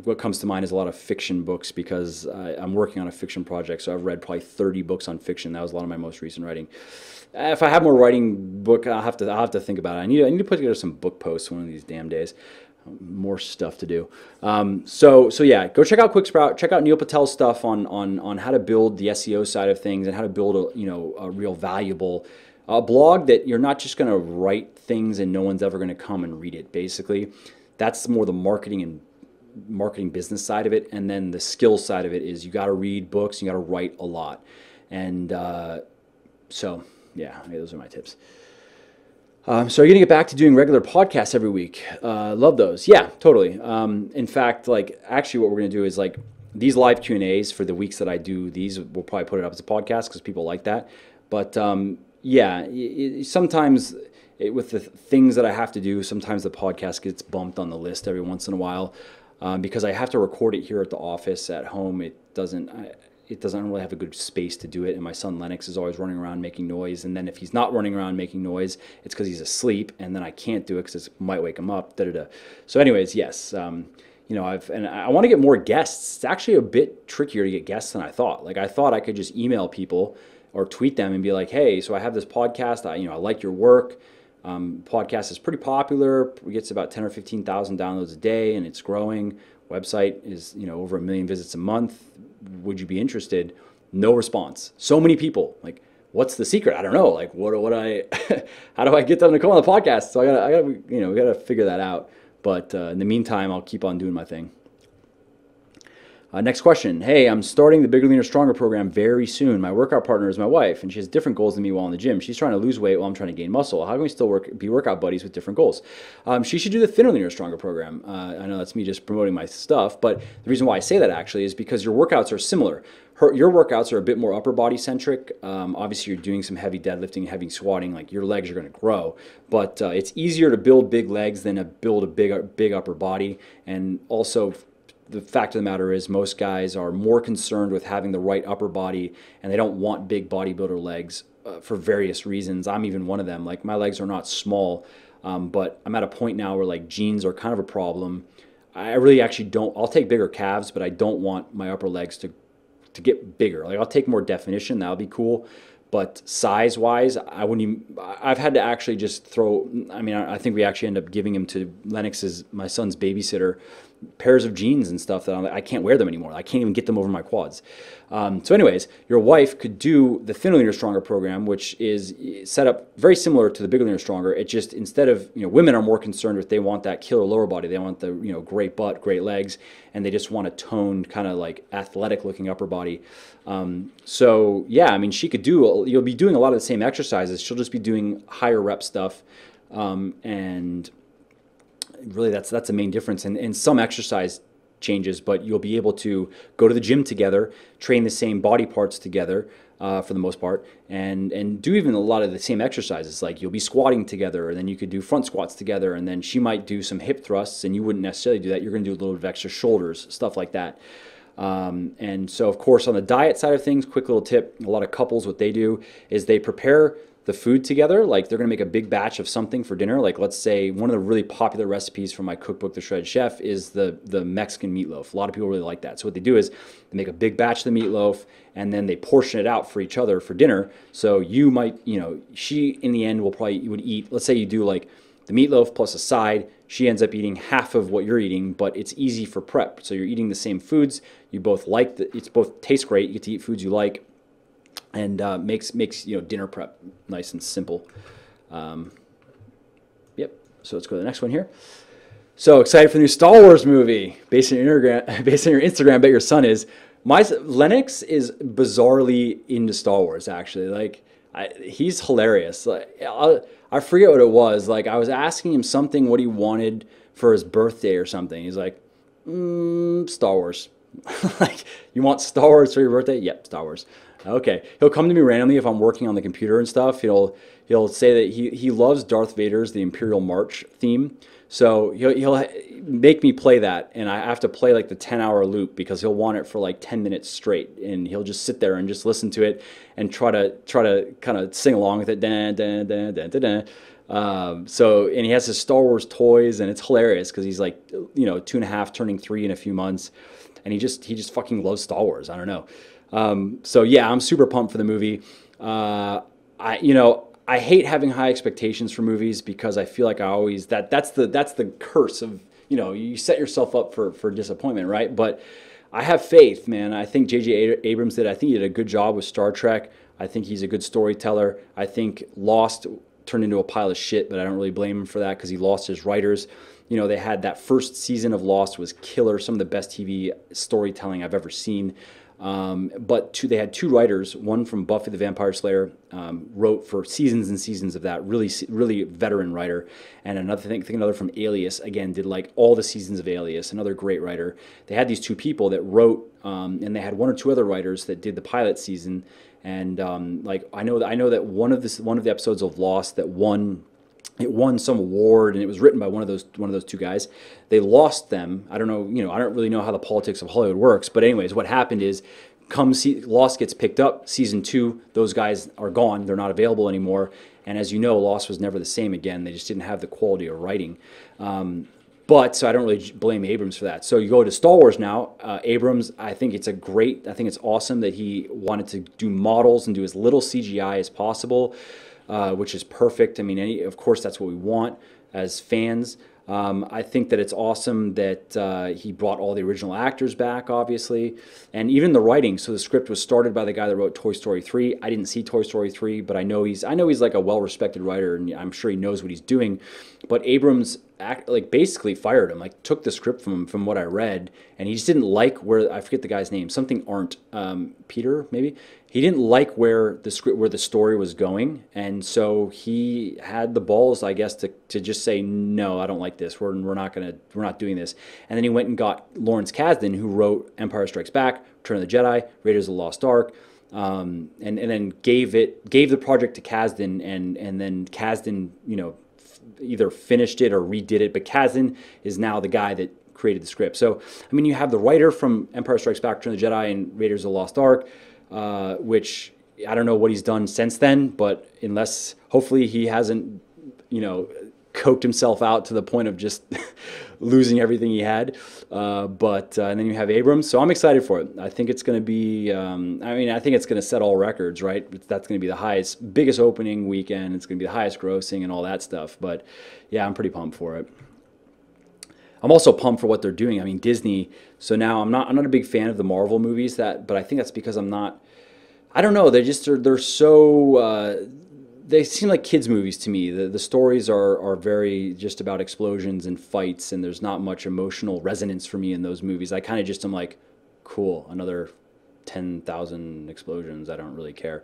What comes to mind is a lot of fiction books, because I'm working on a fiction project, so I've read probably 30 books on fiction. That was a lot of my most recent writing. If I have more writing book, I'll have to think about it. I need to put together some book posts one of these damn days. More stuff to do. So yeah, go check out Quick Sprout. Check out Neil Patel's stuff on how to build the SEO side of things, and how to build a real valuable blog that you're not just going to write things and no one's ever going to come and read it. Basically, that's more the marketing business side of it. And then the skill side of it is you got to read books, you got to write a lot. And so yeah, those are my tips. So are you gonna get back to doing regular podcasts every week? Love those. Yeah, totally. In fact, like actually what we're gonna do is like these live Q&As for the weeks that I do these, we'll probably put it up as a podcast because people like that. But yeah, sometimes with the things that I have to do, sometimes the podcast gets bumped on the list every once in a while because I have to record it here at the office. At home, it doesn't really have a good space to do it. And my son Lennox is always running around making noise. And then if he's not running around making noise, it's because he's asleep. And then I can't do it because it might wake him up. Da, da, da. So anyways, yes, you know, I want to get more guests. It's actually a bit trickier to get guests than I thought. Like I thought I could just email people or tweet them and be like, hey, so I have this podcast. I like your work. Podcast is pretty popular. It gets about 10 or 15,000 downloads a day and it's growing. Website is, over 1 million visits a month. Would you be interested? No response. So many people. Like, what's the secret? I don't know. Like, how do I get them to come on the podcast? So we gotta figure that out. But in the meantime, I'll keep on doing my thing. Next question. Hey, I'm starting the Bigger, Leaner, Stronger program very soon. My workout partner is my wife, and she has different goals than me while in the gym. She's trying to lose weight while I'm trying to gain muscle. How can we still be workout buddies with different goals? She should do the Thinner, Leaner, Stronger program. I know that's me just promoting my stuff, but the reason why I say that actually is because your workouts are similar. Your workouts are a bit more upper body centric. Obviously, you're doing some heavy deadlifting, heavy squatting, like your legs are going to grow. But it's easier to build big legs than to build a big upper body. And also, the fact of the matter is most guys are more concerned with having the right upper body and they don't want big bodybuilder legs for various reasons. I'm even one of them. Like my legs are not small, but I'm at a point now where like jeans are kind of a problem. I really actually don't, I'll take bigger calves, but I don't want my upper legs to get bigger. Like I'll take more definition, that'll be cool. But size wise, I wouldn't even, I've had to actually just throw, I think we actually end up giving him to Lennox's, my son's babysitter, pairs of jeans and stuff that I can't wear them anymore. I can't even get them over my quads. So anyways, your wife could do the Thinner, Leaner, Stronger program, which is set up very similar to the Bigger, Leaner, Stronger. It just, instead of, women are more concerned with, they want that killer lower body. They want the, great butt, great legs, and they just want a toned, kind of like athletic looking upper body. So yeah, she could you'll be doing a lot of the same exercises. She'll just be doing higher rep stuff. And really that's the main difference, and some exercise changes, but you'll be able to go to the gym together, train the same body parts together for the most part, and do even a lot of the same exercises. Like you'll be squatting together, and then you could do front squats together, and then she might do some hip thrusts, and you wouldn't necessarily do that. You're going to do a little bit of extra shoulders, stuff like that. And so, of course, on the diet side of things, quick little tip, a lot of couples, what they do is they prepare the food together. Like they're going to make a big batch of something for dinner. Like let's say one of the really popular recipes from my cookbook, The Shredded Chef, is the Mexican meatloaf. A lot of people really like that. So what they do is they make a big batch of the meatloaf and then they portion it out for each other for dinner. So you might, she in the end would eat, let's say you do like the meatloaf plus a side. She ends up eating half of what you're eating, but it's easy for prep. So you're eating the same foods. You both like it's both tastes great. You get to eat foods you like. And makes dinner prep nice and simple. Yep. So let's go to the next one here. So excited for the new Star Wars movie. Based on your Instagram, I bet your son is. Lennox is bizarrely into Star Wars. Actually, like he's hilarious. Like I forget what it was. Like I was asking him something, what he wanted for his birthday or something. He's like, Star Wars. Like you want Star Wars for your birthday? Yep, Star Wars. Okay, he'll come to me randomly if I'm working on the computer and stuff. He'll say that he loves Darth Vader's The Imperial March theme. So he'll make me play that, and I have to play like the 10-hour loop because he'll want it for like 10 minutes straight, and he'll just sit there and just listen to it and try to kind of sing along with it. Dun, dun, dun, dun, dun, dun. So and he has his Star Wars toys, and it's hilarious because he's like 2.5, turning 3 in a few months, and he just fucking loves Star Wars. I don't know. So yeah, I'm super pumped for the movie. I hate having high expectations for movies because I feel like that's the curse of, you set yourself up for disappointment, right? But I have faith, man. I think J.J. Abrams he did a good job with Star Trek. I think he's a good storyteller. I think Lost turned into a pile of shit, but I don't really blame him for that because he lost his writers. They had that first season of Lost was killer, some of the best TV storytelling I've ever seen. But they had two writers, one from Buffy the Vampire Slayer, wrote for seasons and seasons of that, really veteran writer, and another from Alias, again, did like all the seasons of Alias, another great writer. They had these two people that wrote, and they had one or two other writers that did the pilot season, and like I know that one of the episodes of Lost that won some award, and it was written by one of those two guys. They lost them. I don't know, I don't really know how the politics of Hollywood works, but anyways, what happened is, Lost gets picked up, season 2, those guys are gone, they're not available anymore, and as you know, Lost was never the same again. They just didn't have the quality of writing. So I don't really blame Abrams for that. So you go to Star Wars now. Abrams, I think it's awesome that he wanted to do models and do as little CGI as possible. Which is perfect. I mean, of course, that's what we want as fans. I think that it's awesome that he brought all the original actors back, obviously, and even the writing. So the script was started by the guy that wrote Toy Story 3. I didn't see Toy Story 3, but I know he's like a well-respected writer, and I'm sure he knows what he's doing. But Abrams basically fired him, like took the script from what I read, and he just didn't like where, I forget the guy's name, something Arndt, Peter maybe. He didn't like where the story was going, and so he had the balls, I guess, to just say, no, I don't like this. We're not doing this. And then he went and got Lawrence Kasdan, who wrote Empire Strikes Back, Return of the Jedi, Raiders of the Lost Ark, and then gave the project to Kasdan, and then Kasdan, either finished it or redid it. But Kasdan is now the guy that created the script. So I mean, you have the writer from Empire Strikes Back, Return of the Jedi, and Raiders of the Lost Ark. Which I don't know what he's done since then, but hopefully he hasn't, coked himself out to the point of just losing everything he had. And then you have Abrams, so I'm excited for it. I think it's going to be, I think it's going to set all records, right? That's going to be the biggest opening weekend. It's going to be the highest grossing and all that stuff. But yeah, I'm pretty pumped for it. I'm also pumped for what they're doing. I mean, Disney. So now I'm not a big fan of the Marvel movies, but I think that's because I don't know. They're so. They seem like kids' movies to me. The stories are very just about explosions and fights, and there's not much emotional resonance for me in those movies. I kind of just am like, cool, another 10,000 explosions. I don't really care.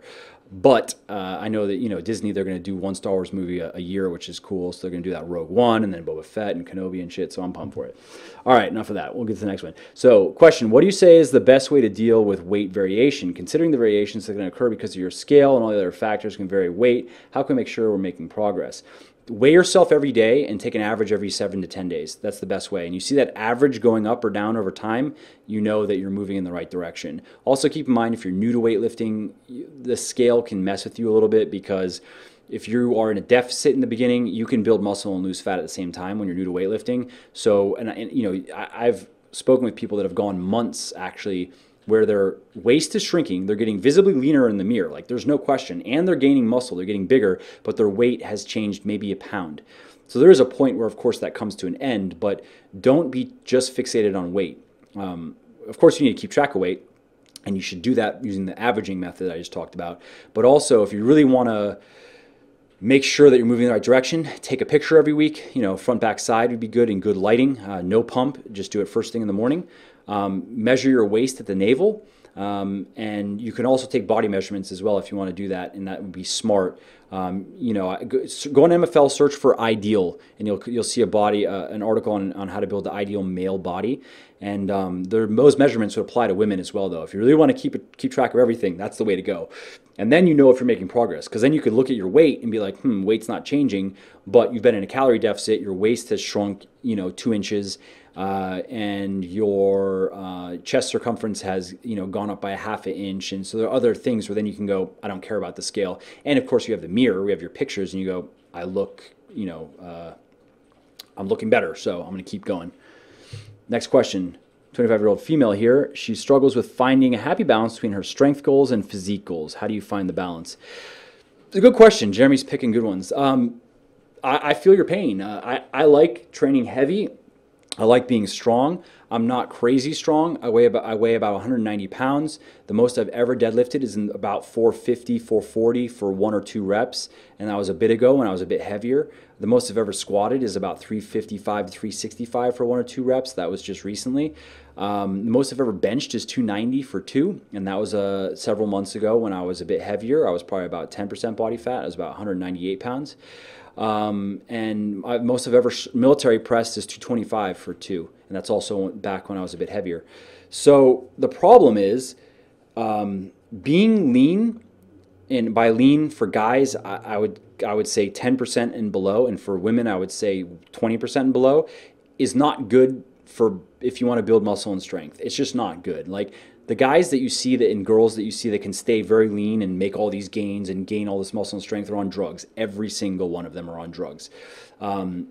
But I know that, Disney, they're going to do one Star Wars movie a year, which is cool. So they're going to do that Rogue One and then Boba Fett and Kenobi and shit. So I'm pumped for it. All right, enough of that. We'll get to the next one. So question, what do you say is the best way to deal with weight variation? Considering the variations that are going to occur because of your scale and all the other factors can vary weight, how can we make sure we're making progress? Weigh yourself every day and take an average every 7 to 10 days. That's the best way. And you see that average going up or down over time, you know that you're moving in the right direction. Also keep in mind, if you're new to weightlifting, the scale can mess with you a little bit, because if you are in a deficit in the beginning, you can build muscle and lose fat at the same time when you're new to weightlifting. So, I've spoken with people that have gone months actually where their waist is shrinking, they're getting visibly leaner in the mirror, like there's no question, and they're gaining muscle, they're getting bigger, but their weight has changed maybe a pound. So there is a point where, of course, that comes to an end, but don't be just fixated on weight. Of course, you need to keep track of weight, and you should do that using the averaging method I just talked about. But also, if you really want to make sure that you're moving in the right direction, take a picture every week. Front, back, side would be good in good lighting. No pump, just do it first thing in the morning. Measure your waist at the navel, and you can also take body measurements as well if you want to do that, and that would be smart. Go on MFL, search for ideal, and you'll see an article on how to build the ideal male body, and those measurements would apply to women as well, though. If you really want to keep track of everything, that's the way to go. And then if you're making progress, because then you could look at your weight and be like, weight's not changing, but you've been in a calorie deficit, your waist has shrunk, 2 inches. And your chest circumference has gone up by a ½ inch, and so there are other things where then you can go, I don't care about the scale. And of course you have the mirror, we have your pictures, and you go, I look, I'm looking better, so I'm going to keep going. Next question, 25-year-old female here. She struggles with finding a happy balance between her strength goals and physique goals. How do you find the balance? It's a good question. Jeremy's picking good ones. I feel your pain. I like training heavy. I like being strong. I'm not crazy strong. I weigh about 190 pounds. The most I've ever deadlifted is in about 450, 440 for 1 or 2 reps, and that was a bit ago when I was a bit heavier. The most I've ever squatted is about 355 to 365 for 1 or 2 reps. That was just recently. The most I've ever benched is 290 for 2, and that was several months ago when I was a bit heavier. I was probably about 10% body fat. I was about 198 pounds. Most I've ever military pressed is 225 for 2, and that's also back when I was a bit heavier. So the problem is being lean, and by lean for guys, I would say 10% and below, and for women I would say 20% and below, is not good for if you want to build muscle and strength. It's just not good. Like the guys that you see that in girls that you see that can stay very lean and make all these gains and gain all this muscle and strength are on drugs. Every single one of them are on drugs.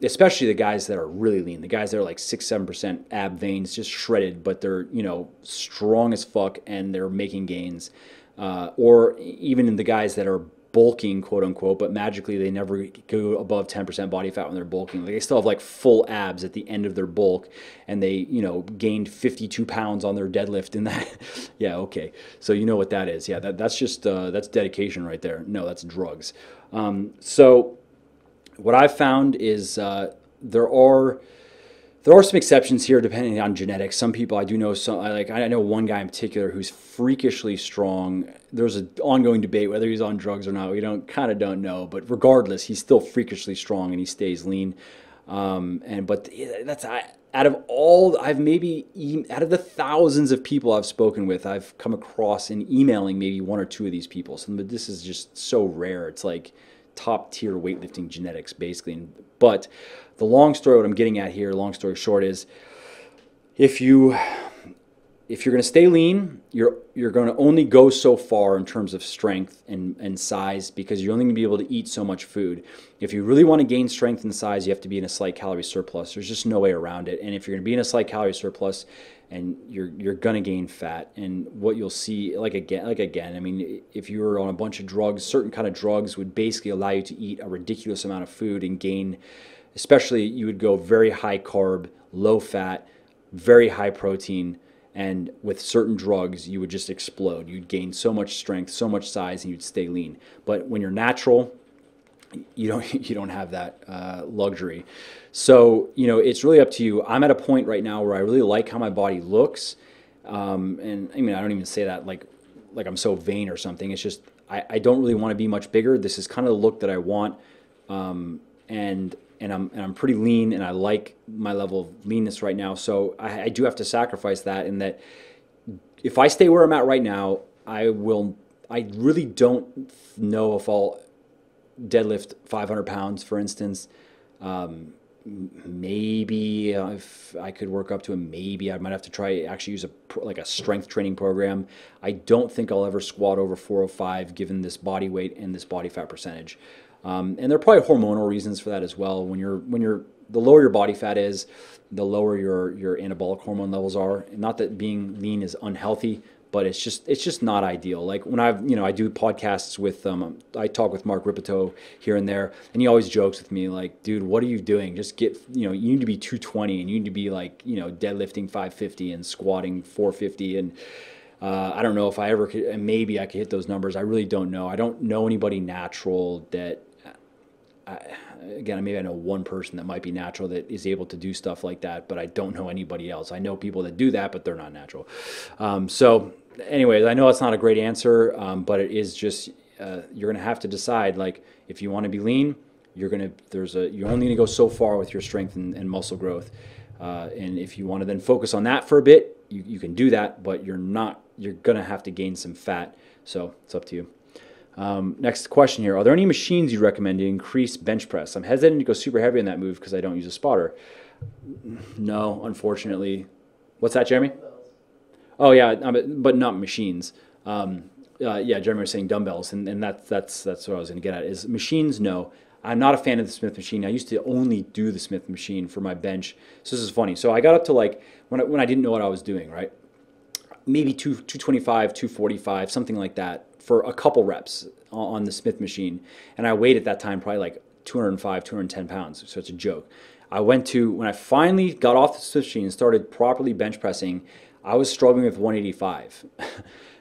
Especially the guys that are really lean. The guys that are like 6, 7% ab veins, just shredded, but they're, you know, strong as fuck and they're making gains. Or even in the guys that are bulking, quote unquote, but magically they never go above 10% body fat when they're bulking. Like they still have like full abs at the end of their bulk, and they, you know, gained 52 pounds on their deadlift in that. Yeah, okay. So you know what that is. Yeah, that's just, that's dedication right there. No, that's drugs. So what I've found is there are some exceptions here depending on genetics. Some people I do know, I know one guy in particular who's freakishly strong. There's an ongoing debate whether he's on drugs or not. We kind of don't know, but regardless, he's still freakishly strong and he stays lean. But that's out of the thousands of people I've spoken with, I've come across in emailing maybe 1 or 2 of these people. So this is just so rare. It's like top tier weightlifting genetics basically. But the long story, what I'm getting at here, long story short, is if you're going to stay lean, you're going to only go so far in terms of strength and size, because you're only going to be able to eat so much food. If you really want to gain strength and size, you have to be in a slight calorie surplus. There's just no way around it. And if you're going to be in a slight calorie surplus, and you're going to gain fat, and what you'll see, like again, I mean, if you were on a bunch of drugs, certain kind of drugs would basically allow you to eat a ridiculous amount of food and gain. Especially, you would go very high carb, low fat, very high protein, and with certain drugs, you would just explode. You'd gain so much strength, so much size, and you'd stay lean. But when you're natural, you don't have that luxury. So, you know, it's really up to you. I'm at a point right now where I really like how my body looks. And I mean, I don't even say that like I'm so vain or something. It's just, I don't really want to be much bigger. This is kind of the look that I want. And I'm pretty lean, and I like my level of leanness right now. So I do have to sacrifice that, in that if I stay where I'm at right now, I really don't know if I'll deadlift 500 pounds, for instance. Maybe if I could work up to it, maybe I might have to try actually use a strength training program. I don't think I'll ever squat over 405 given this body weight and this body fat percentage. And there are probably hormonal reasons for that as well. The lower your body fat is, the lower your anabolic hormone levels are. Not that being lean is unhealthy, but it's just not ideal. Like when I do podcasts with I talk with Mark Ripito here and there, and he always jokes with me like, dude, what are you doing? Just get, you need to be 220, and you need to be like, deadlifting 550 and squatting 450. And I don't know if I ever could, and maybe I could hit those numbers. I really don't know. I don't know anybody natural that, again, maybe I know one person that might be natural that is able to do stuff like that, but I don't know anybody else. I know people that do that, but they're not natural. So anyways, I know that's not a great answer, but it is just, you're going to have to decide, like, if you want to be lean, you're only going to go so far with your strength and muscle growth. And if you want to then focus on that for a bit, you can do that, but you're going to have to gain some fat. So it's up to you. Next question here. Are there any machines you recommend to increase bench press? I'm hesitant to go super heavy on that move because I don't use a spotter. No, unfortunately. What's that, Jeremy? Oh, yeah, but not machines. Yeah, Jeremy was saying dumbbells, and that's what I was going to get at. Is machines, no. I'm not a fan of the Smith machine. I used to only do the Smith machine for my bench. So this is funny. So I got up to, like, when I didn't know what I was doing, right? Maybe 225, 245, something like that, for a couple reps on the Smith machine. And I weighed at that time probably like 205, 210 pounds. So it's a joke. When I finally got off the Smith machine and started properly bench pressing, I was struggling with 185.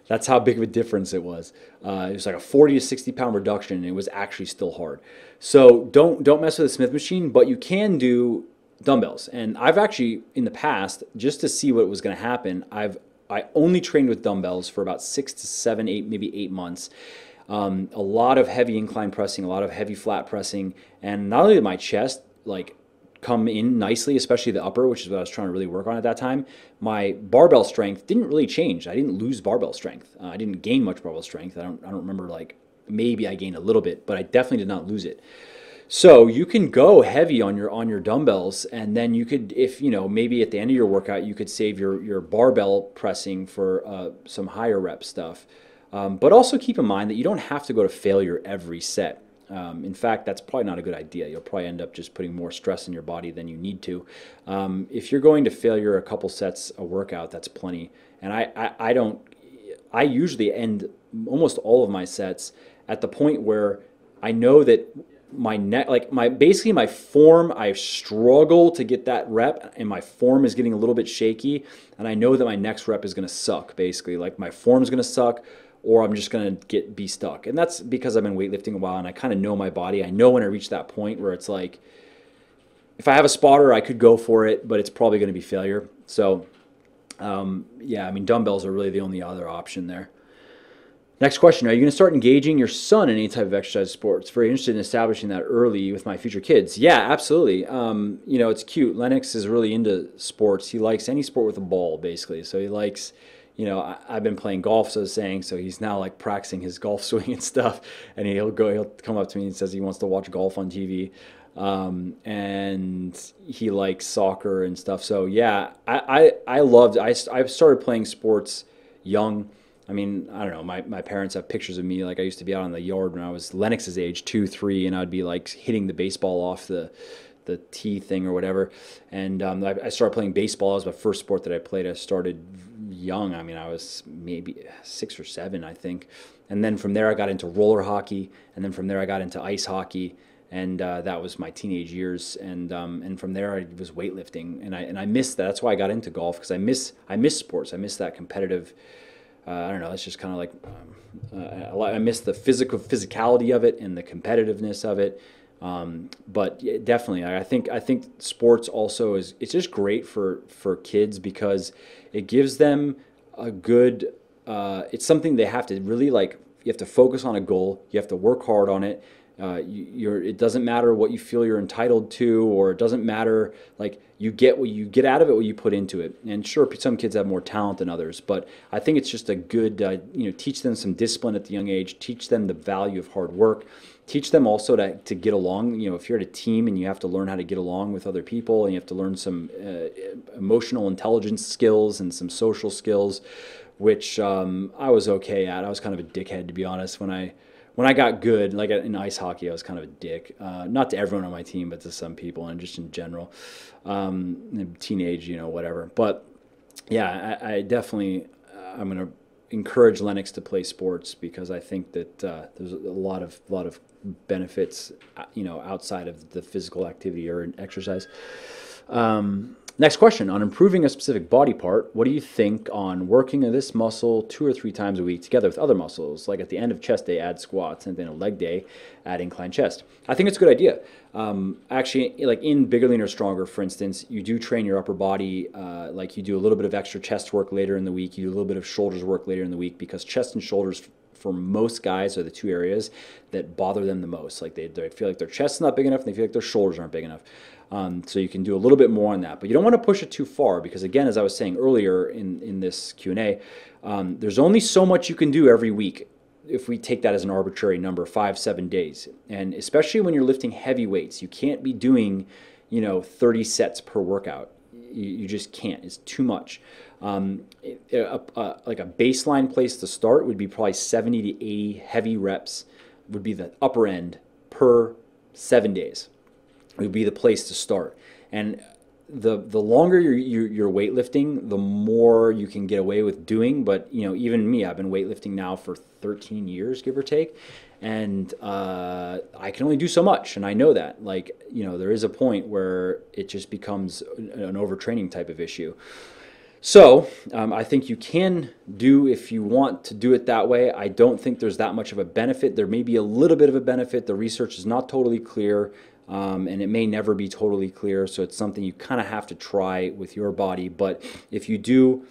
That's how big of a difference it was. It was like a 40 to 60 pound reduction, and it was actually still hard. So don't mess with the Smith machine, but you can do dumbbells. And I've actually in the past, just to see what was going to happen, I only trained with dumbbells for about 6 to 7, 8, maybe 8 months. A lot of heavy incline pressing, a lot of heavy flat pressing, and not only did my chest like come in nicely, especially the upper, which is what I was trying to really work on at that time. My barbell strength didn't really change. I didn't lose barbell strength. I didn't gain much barbell strength. I don't remember, like maybe I gained a little bit, but I definitely did not lose it. So you can go heavy on your dumbbells, and then you could, if you know, maybe at the end of your workout, you could save your barbell pressing for some higher rep stuff. But also keep in mind that you don't have to go to failure every set. In fact, that's probably not a good idea. You'll probably end up just putting more stress in your body than you need to. If you're going to failure a couple sets a workout, that's plenty. And I usually end almost all of my sets at the point where I know that my neck, like basically my form, I struggle to get that rep, and my form is getting a little bit shaky, and I know that my next rep is going to suck. Basically, like my form's going to suck, or I'm just going to be stuck. And that's because I've been weightlifting a while, and I kind of know my body. I know when I reach that point where it's like, if I have a spotter, I could go for it, but it's probably going to be failure. So yeah, I mean, dumbbells are really the only other option there. Next question, are you going to start engaging your son in any type of exercise sports? Very interested in establishing that early with my future kids. Yeah, absolutely. You know, it's cute. Lennox is really into sports. He likes any sport with a ball, basically. So he likes, you know, I've been playing golf, so I was saying, so he's now like practicing his golf swing and stuff. And he'll come up to me and says he wants to watch golf on TV. And he likes soccer and stuff. So yeah, I started playing sports young. I mean, I don't know, my parents have pictures of me, like I used to be out on the yard when I was Lennox's age, 2, 3, and I'd be like hitting the baseball off the tee thing or whatever. And I started playing baseball. It was my first sport that I played. I started young. I mean, I was maybe 6 or 7, I think. And then from there I got into roller hockey, and then from there I got into ice hockey. And that was my teenage years, and from there I was weightlifting, and I missed that. That's why I got into golf, because I miss sports. I miss that competitive. I don't know. It's just kind of like I miss the physicality of it and the competitiveness of it. But yeah, definitely, I think sports also it's just great for kids, because it gives them a good. It's something they have to really like. You have to focus on a goal. You have to work hard on it. It doesn't matter what you feel you're entitled to, or it doesn't matter, like you get what you get out of it, what you put into it. And sure, some kids have more talent than others, but I think it's just a good, teach them some discipline at the young age, teach them the value of hard work, teach them also to get along. You know, if you're at a team and you have to learn how to get along with other people, and you have to learn some emotional intelligence skills and some social skills, which I was okay at. I was kind of a dickhead, to be honest, when I got good, like in ice hockey, I was kind of a dick. Not to everyone on my team, but to some people, and just in general. Teenage, whatever. But yeah, I definitely, I'm going to encourage Lennox to play sports, because I think that there's a lot of benefits, outside of the physical activity or exercise. Next question, on improving a specific body part, what do you think on working this muscle 2 or 3 times a week together with other muscles? Like at the end of chest day, add squats, and then a leg day, add incline chest. I think it's a good idea. Actually, like in Bigger, Leaner, Stronger, for instance, you do train your upper body, like you do a little bit of extra chest work later in the week, you do a little bit of shoulders work later in the week, because chest and shoulders for most guys are the 2 areas that bother them the most. Like they feel like their chest's not big enough, and they feel like their shoulders aren't big enough. So you can do a little bit more on that, but you don't want to push it too far, because again, as I was saying earlier in this Q&A, there's only so much you can do every week. If we take that as an arbitrary number, 5-7 days, and especially when you're lifting heavy weights, you can't be doing 30 sets per workout. You just can't. It's too much. Like a baseline place to start would be probably 70 to 80 heavy reps would be the upper end per 7 days. It would be the place to start. And the longer you're weightlifting, the more you can get away with doing. But even me, I've been weightlifting now for 13 years, give or take, and I can only do so much, and I know that. Like, there is a point where it just becomes an overtraining type of issue. So I think you can do, if you want to do it that way. I don't think there's that much of a benefit. There may be a little bit of a benefit. The research is not totally clear, and it may never be totally clear. So it's something you kind of have to try with your body. But if you do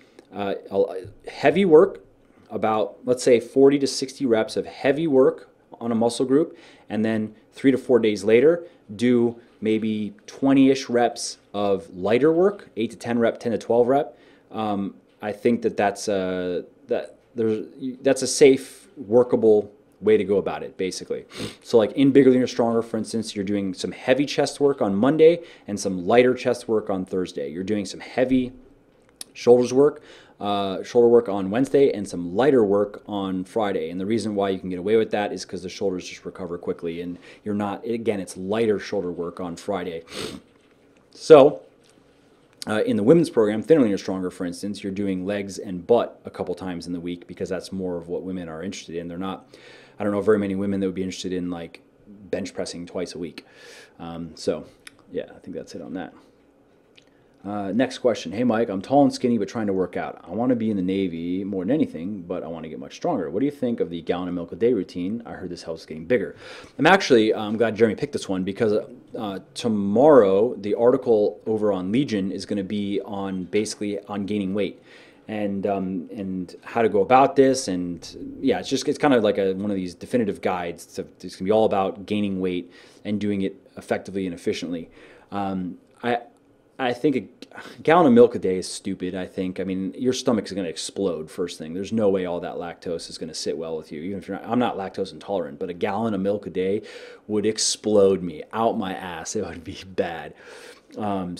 heavy work, about, let's say, 40 to 60 reps of heavy work on a muscle group, and then 3 to 4 days later, do maybe 20-ish reps of lighter work, 8 to 10 rep, 10 to 12 rep. I think that's a safe, workable way to go about it, basically. So like in Bigger, Leaner, Stronger, for instance, you're doing some heavy chest work on Monday and some lighter chest work on Thursday. You're doing some heavy shoulder work on Wednesday and some lighter work on Friday. And the reason why you can get away with that is because the shoulders just recover quickly, and you're not, again, it's lighter shoulder work on Friday. So in the women's program, Thinner, Leaner, Stronger, for instance, you're doing legs and butt a couple times in the week because that's more of what women are interested in. They're not, I don't know very many women that would be interested in like bench pressing twice a week. So yeah, I think that's it on that. Next question. Hey, Mike, I'm tall and skinny but trying to work out. I want to be in the Navy more than anything, but I want to get much stronger. What do you think of the gallon of milk a day routine? I heard this helps getting bigger. I'm glad Jeremy picked this one because tomorrow the article over on Legion is going to be on basically on gaining weight and how to go about this. And yeah, it's kind of like one of these definitive guides. It's going to be all about gaining weight and doing it effectively and efficiently. I think a gallon of milk a day is stupid, I think. I mean, your stomach's going to explode first thing. There's no way all that lactose is going to sit well with you. Even if I'm not lactose intolerant, but a gallon of milk a day would explode me out my ass. It would be bad. And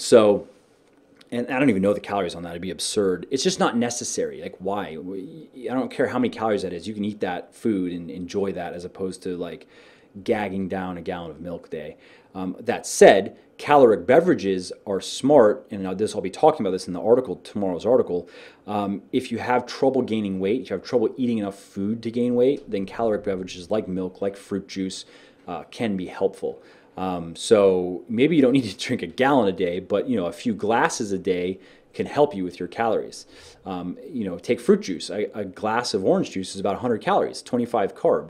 I don't even know the calories on that. It'd be absurd. It's just not necessary. Like, why? I don't care how many calories that is. You can eat that food and enjoy that as opposed to like gagging down a gallon of milk a day. That said, caloric beverages are smart, and I'll be talking about this in the article, tomorrow's article. If you have trouble gaining weight, if you have trouble eating enough food to gain weight, then caloric beverages like milk, like fruit juice, can be helpful. So maybe you don't need to drink a gallon a day, but a few glasses a day can help you with your calories. Take fruit juice. A glass of orange juice is about 100 calories, 25 carb.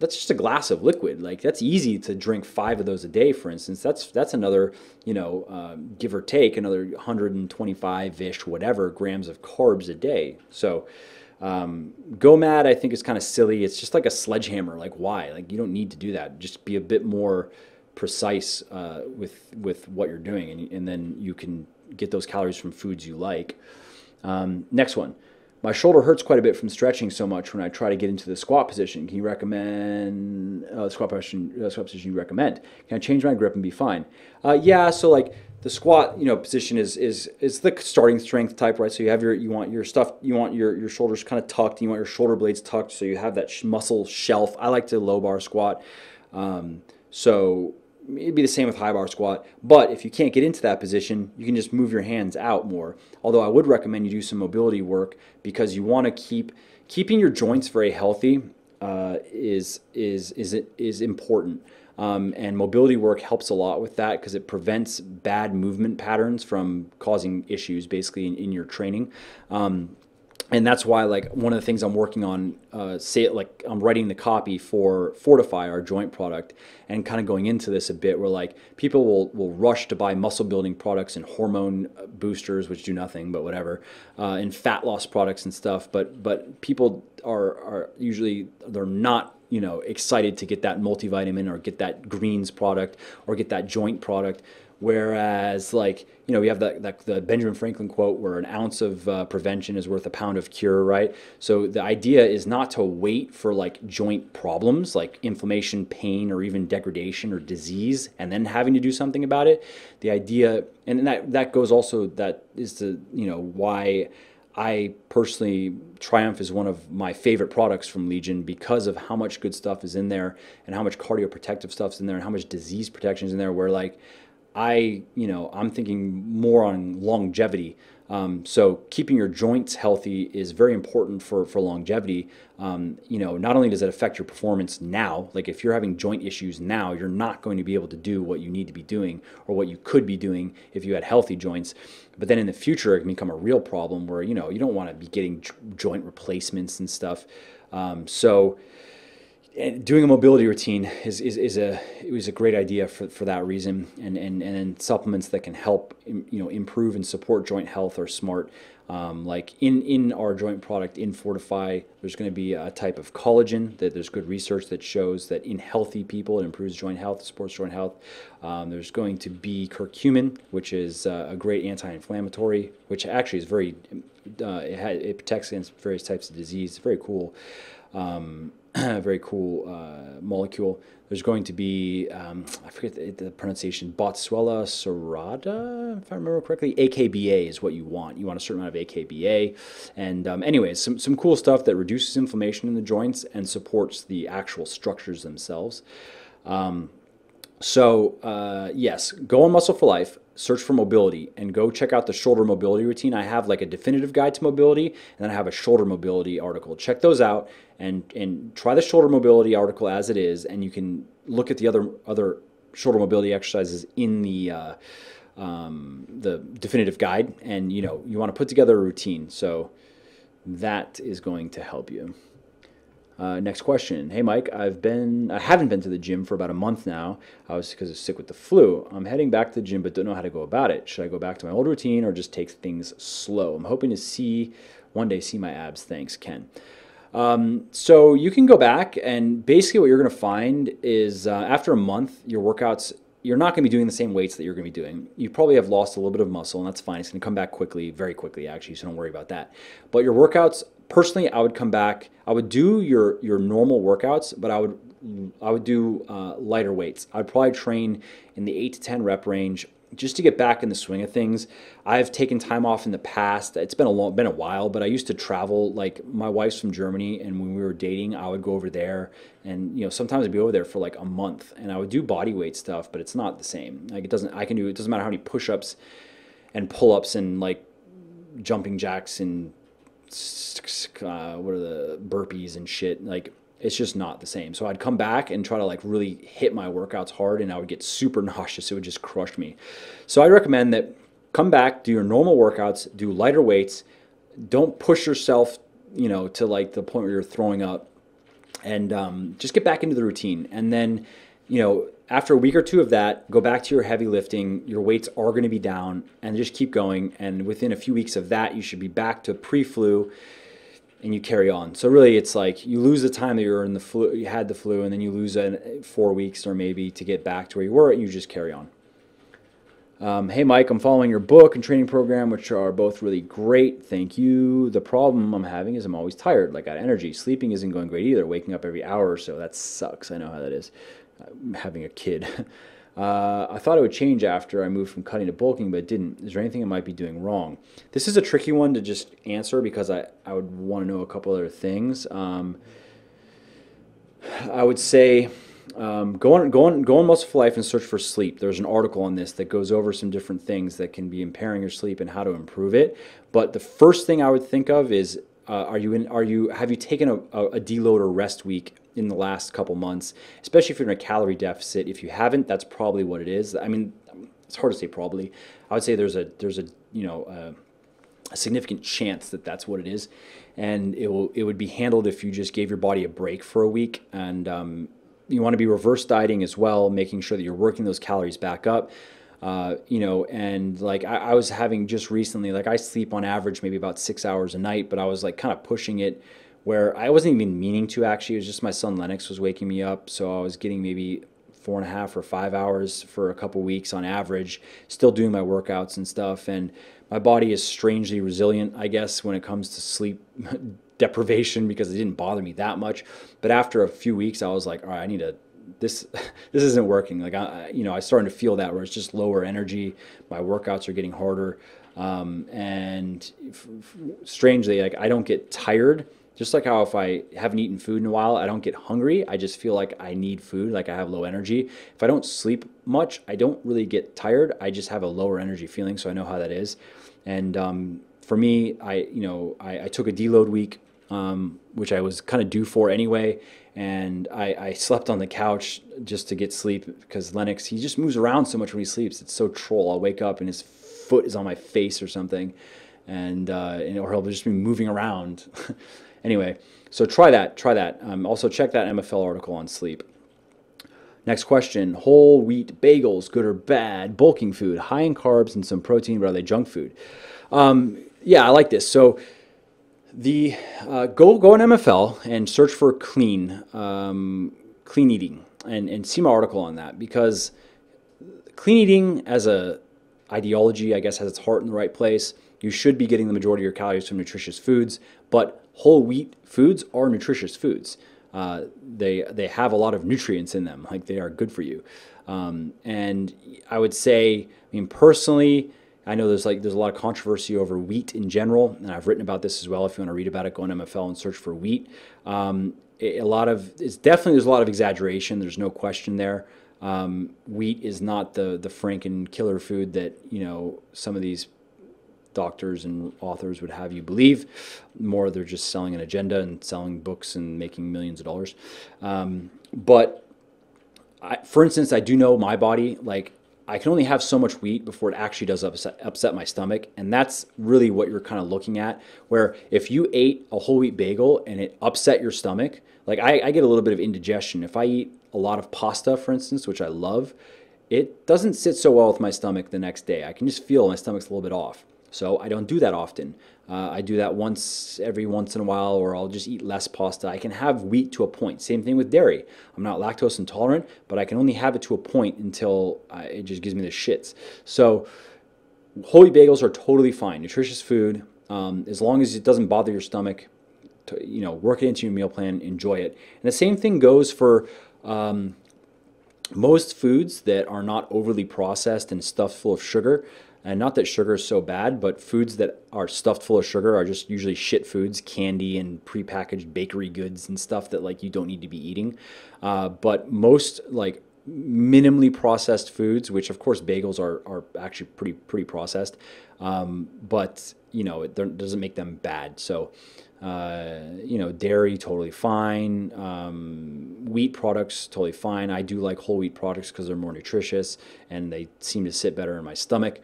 That's just a glass of liquid. Like, that's easy to drink 5 of those a day, for instance. That's another, give or take, another 125-ish, whatever, grams of carbs a day. So GOMAD, I think, is kind of silly. It's just like a sledgehammer. Like, why? Like, you don't need to do that. Just be a bit more precise with what you're doing, and then you can get those calories from foods you like. Next one. My shoulder hurts quite a bit from stretching so much when I try to get into the squat position. Can you recommend the squat position you recommend? Can I change my grip and be fine? Yeah. So like the squat, position is the starting strength type, right? So you want your shoulders kind of tucked. You want your shoulder blades tucked, so you have that muscle shelf. I like to low bar squat. So it'd be the same with high bar squat, but if you can't get into that position, you can just move your hands out more. Although I would recommend you do some mobility work because you want to keeping your joints very healthy is important. And mobility work helps a lot with that because it prevents bad movement patterns from causing issues basically in your training. And that's why, like, one of the things I'm working on, I'm writing the copy for Fortify, our joint product, and kind of going into this a bit where, like, people will rush to buy muscle building products and hormone boosters, which do nothing, but whatever, and fat loss products and stuff. But people are usually, they're not, excited to get that multivitamin or get that greens product or get that joint product. Whereas, like, we have the Benjamin Franklin quote where an ounce of prevention is worth a pound of cure, right? So the idea is not to wait for like joint problems like inflammation, pain, or even degradation or disease and then having to do something about it. The idea, and that goes also, that is why I personally, Triumph is one of my favorite products from Legion because of how much good stuff is in there and how much cardioprotective stuff's in there and how much disease protection is in there, where like, I'm thinking more on longevity. So keeping your joints healthy is very important for longevity. Not only does it affect your performance now, like if you're having joint issues now, you're not going to be able to do what you need to be doing or what you could be doing if you had healthy joints. But then in the future, it can become a real problem where, you don't want to be getting joint replacements and stuff. So and doing a mobility routine was a great idea for that reason, and then supplements that can help improve and support joint health are smart. Like in our joint product in Fortify, there's going to be a type of collagen that there's good research that shows that in healthy people it improves joint health, supports joint health. There's going to be curcumin, which is a great anti-inflammatory, which actually is it protects against various types of disease. It's very cool. Very cool molecule. There's going to be, I forget the pronunciation, Botsuella serrata, if I remember correctly. AKBA is what you want. You want a certain amount of AKBA. And anyways, some cool stuff that reduces inflammation in the joints and supports the actual structures themselves. Yes, go on Muscle for Life, search for mobility, and go check out the shoulder mobility routine. I have like a definitive guide to mobility, and then I have a shoulder mobility article. Check those out and try the shoulder mobility article as it is, and you can look at the other shoulder mobility exercises in the definitive guide, and you want to put together a routine. So that is going to help you. Next question. Hey Mike, I haven't been to the gym for about a month now. I was because I was sick with the flu. I'm heading back to the gym but don't know how to go about it. Should I go back to my old routine or just take things slow? I'm hoping to one day see my abs. Thanks, Ken. So you can go back, and basically what you're going to find is after a month, your workouts, you're not going to be doing the same weights that you're going to be doing. You probably have lost a little bit of muscle, and that's fine. It's going to come back quickly, very quickly actually, so don't worry about that. But your workouts, personally, I would come back. I would do your normal workouts, but I would do lighter weights. I'd probably train in the 8 to 10 rep range just to get back in the swing of things. I've taken time off in the past. It's been a while, but I used to travel. Like my wife's from Germany, and when we were dating, I would go over there, and sometimes I'd be over there for like a month, and I would do body weight stuff, but it's not the same. Like it doesn't matter how many push-ups and pull-ups and like jumping jacks and what are the burpees and shit, like it's just not the same. So I'd come back and try to like really hit my workouts hard, and I would get super nauseous. It would just crush me. So I recommend that come back, do your normal workouts, do lighter weights. Don't push yourself, to like the point where you're throwing up, and just get back into the routine. And then, after a week or two of that, go back to your heavy lifting. Your weights are going to be down, and just keep going. And within a few weeks of that, you should be back to pre-flu, and you carry on. So really, it's like you lose the time that you had the flu, and then you lose 4 weeks or maybe to get back to where you were, and you just carry on. Hey Mike, I'm following your book and training program, which are both really great. Thank you. The problem I'm having is I'm always tired, like out of energy. Sleeping isn't going great either. Waking up every hour or so, that sucks. I know how that is. Having a kid. I thought it would change after I moved from cutting to bulking, but it didn't. Is there anything I might be doing wrong? This is a tricky one to just answer because I would want to know a couple other things. I would say go on Muscle for Life and search for sleep. There's an article on this that goes over some different things that can be impairing your sleep and how to improve it. But the first thing I would think of is have you taken a deload or rest week in the last couple months, especially if you're in a calorie deficit? If you haven't, that's probably what it is. I mean, it's hard to say probably. I would say there's a significant chance that that's what it is, and it would be handled if you just gave your body a break for a week. And you want to be reverse dieting as well, making sure that you're working those calories back up. And like I was having just recently, like I sleep on average maybe about 6 hours a night, but I was like kind of pushing it where I wasn't even meaning to actually. It was just my son Lennox was waking me up, so I was getting maybe 4.5 or 5 hours for a couple weeks on average, still doing my workouts and stuff. And my body is strangely resilient, I guess, when it comes to sleep deprivation because it didn't bother me that much. But after a few weeks, I was like, all right, I need to. This isn't working. Like I started to feel that where it's just lower energy. My workouts are getting harder, and strangely, like I don't get tired Just like how if I haven't eaten food in a while, I don't get hungry. I just feel like I need food, like I have low energy. If I don't sleep much, I don't really get tired. I just have a lower energy feeling, so I know how that is. And for me, I took a deload week, which I was kind of due for anyway, and I slept on the couch just to get sleep because Lennox, he just moves around so much when he sleeps. It's so troll. I'll wake up and his foot is on my face or something, or he'll just be moving around. Anyway, so try that. Also check that MFL article on sleep. Next question, whole wheat bagels, good or bad? Bulking food, high in carbs and some protein, but are they junk food? Yeah, I like this. So the go on MFL and search for clean eating and see my article on that, because clean eating as a ideology, I guess, has its heart in the right place. You should be getting the majority of your calories from nutritious foods, but whole wheat foods are nutritious foods. They have a lot of nutrients in them, like they are good for you. And I would say, I mean, personally, I know there's a lot of controversy over wheat in general, and I've written about this as well. If you want to read about it, go on MFL and search for wheat. There's a lot of exaggeration. There's no question there. Wheat is not the Franken killer food that some of these doctors and authors would have you believe. More, they're just selling an agenda and selling books and making millions of dollars. But for instance, I do know my body, like I can only have so much wheat before it actually does upset my stomach. And that's really what you're kind of looking at, where if you ate a whole wheat bagel and it upset your stomach, like I get a little bit of indigestion. If I eat a lot of pasta, for instance, which I love, it doesn't sit so well with my stomach the next day. I can just feel my stomach's a little bit off. So I don't do that often. I do that every once in a while, or I'll just eat less pasta. I can have wheat to a point. Same thing with dairy. I'm not lactose intolerant, but I can only have it to a point until it just gives me the shits. So whole wheat bagels are totally fine. Nutritious food, as long as it doesn't bother your stomach. Work it into your meal plan, enjoy it. And the same thing goes for most foods that are not overly processed and stuffed full of sugar. And not that sugar is so bad, but foods that are stuffed full of sugar are just usually shit foods, candy and prepackaged bakery goods and stuff that like you don't need to be eating. But most like minimally processed foods, which of course bagels are actually pretty processed, but it doesn't make them bad. So dairy totally fine, wheat products totally fine. I do like whole wheat products because they're more nutritious and they seem to sit better in my stomach.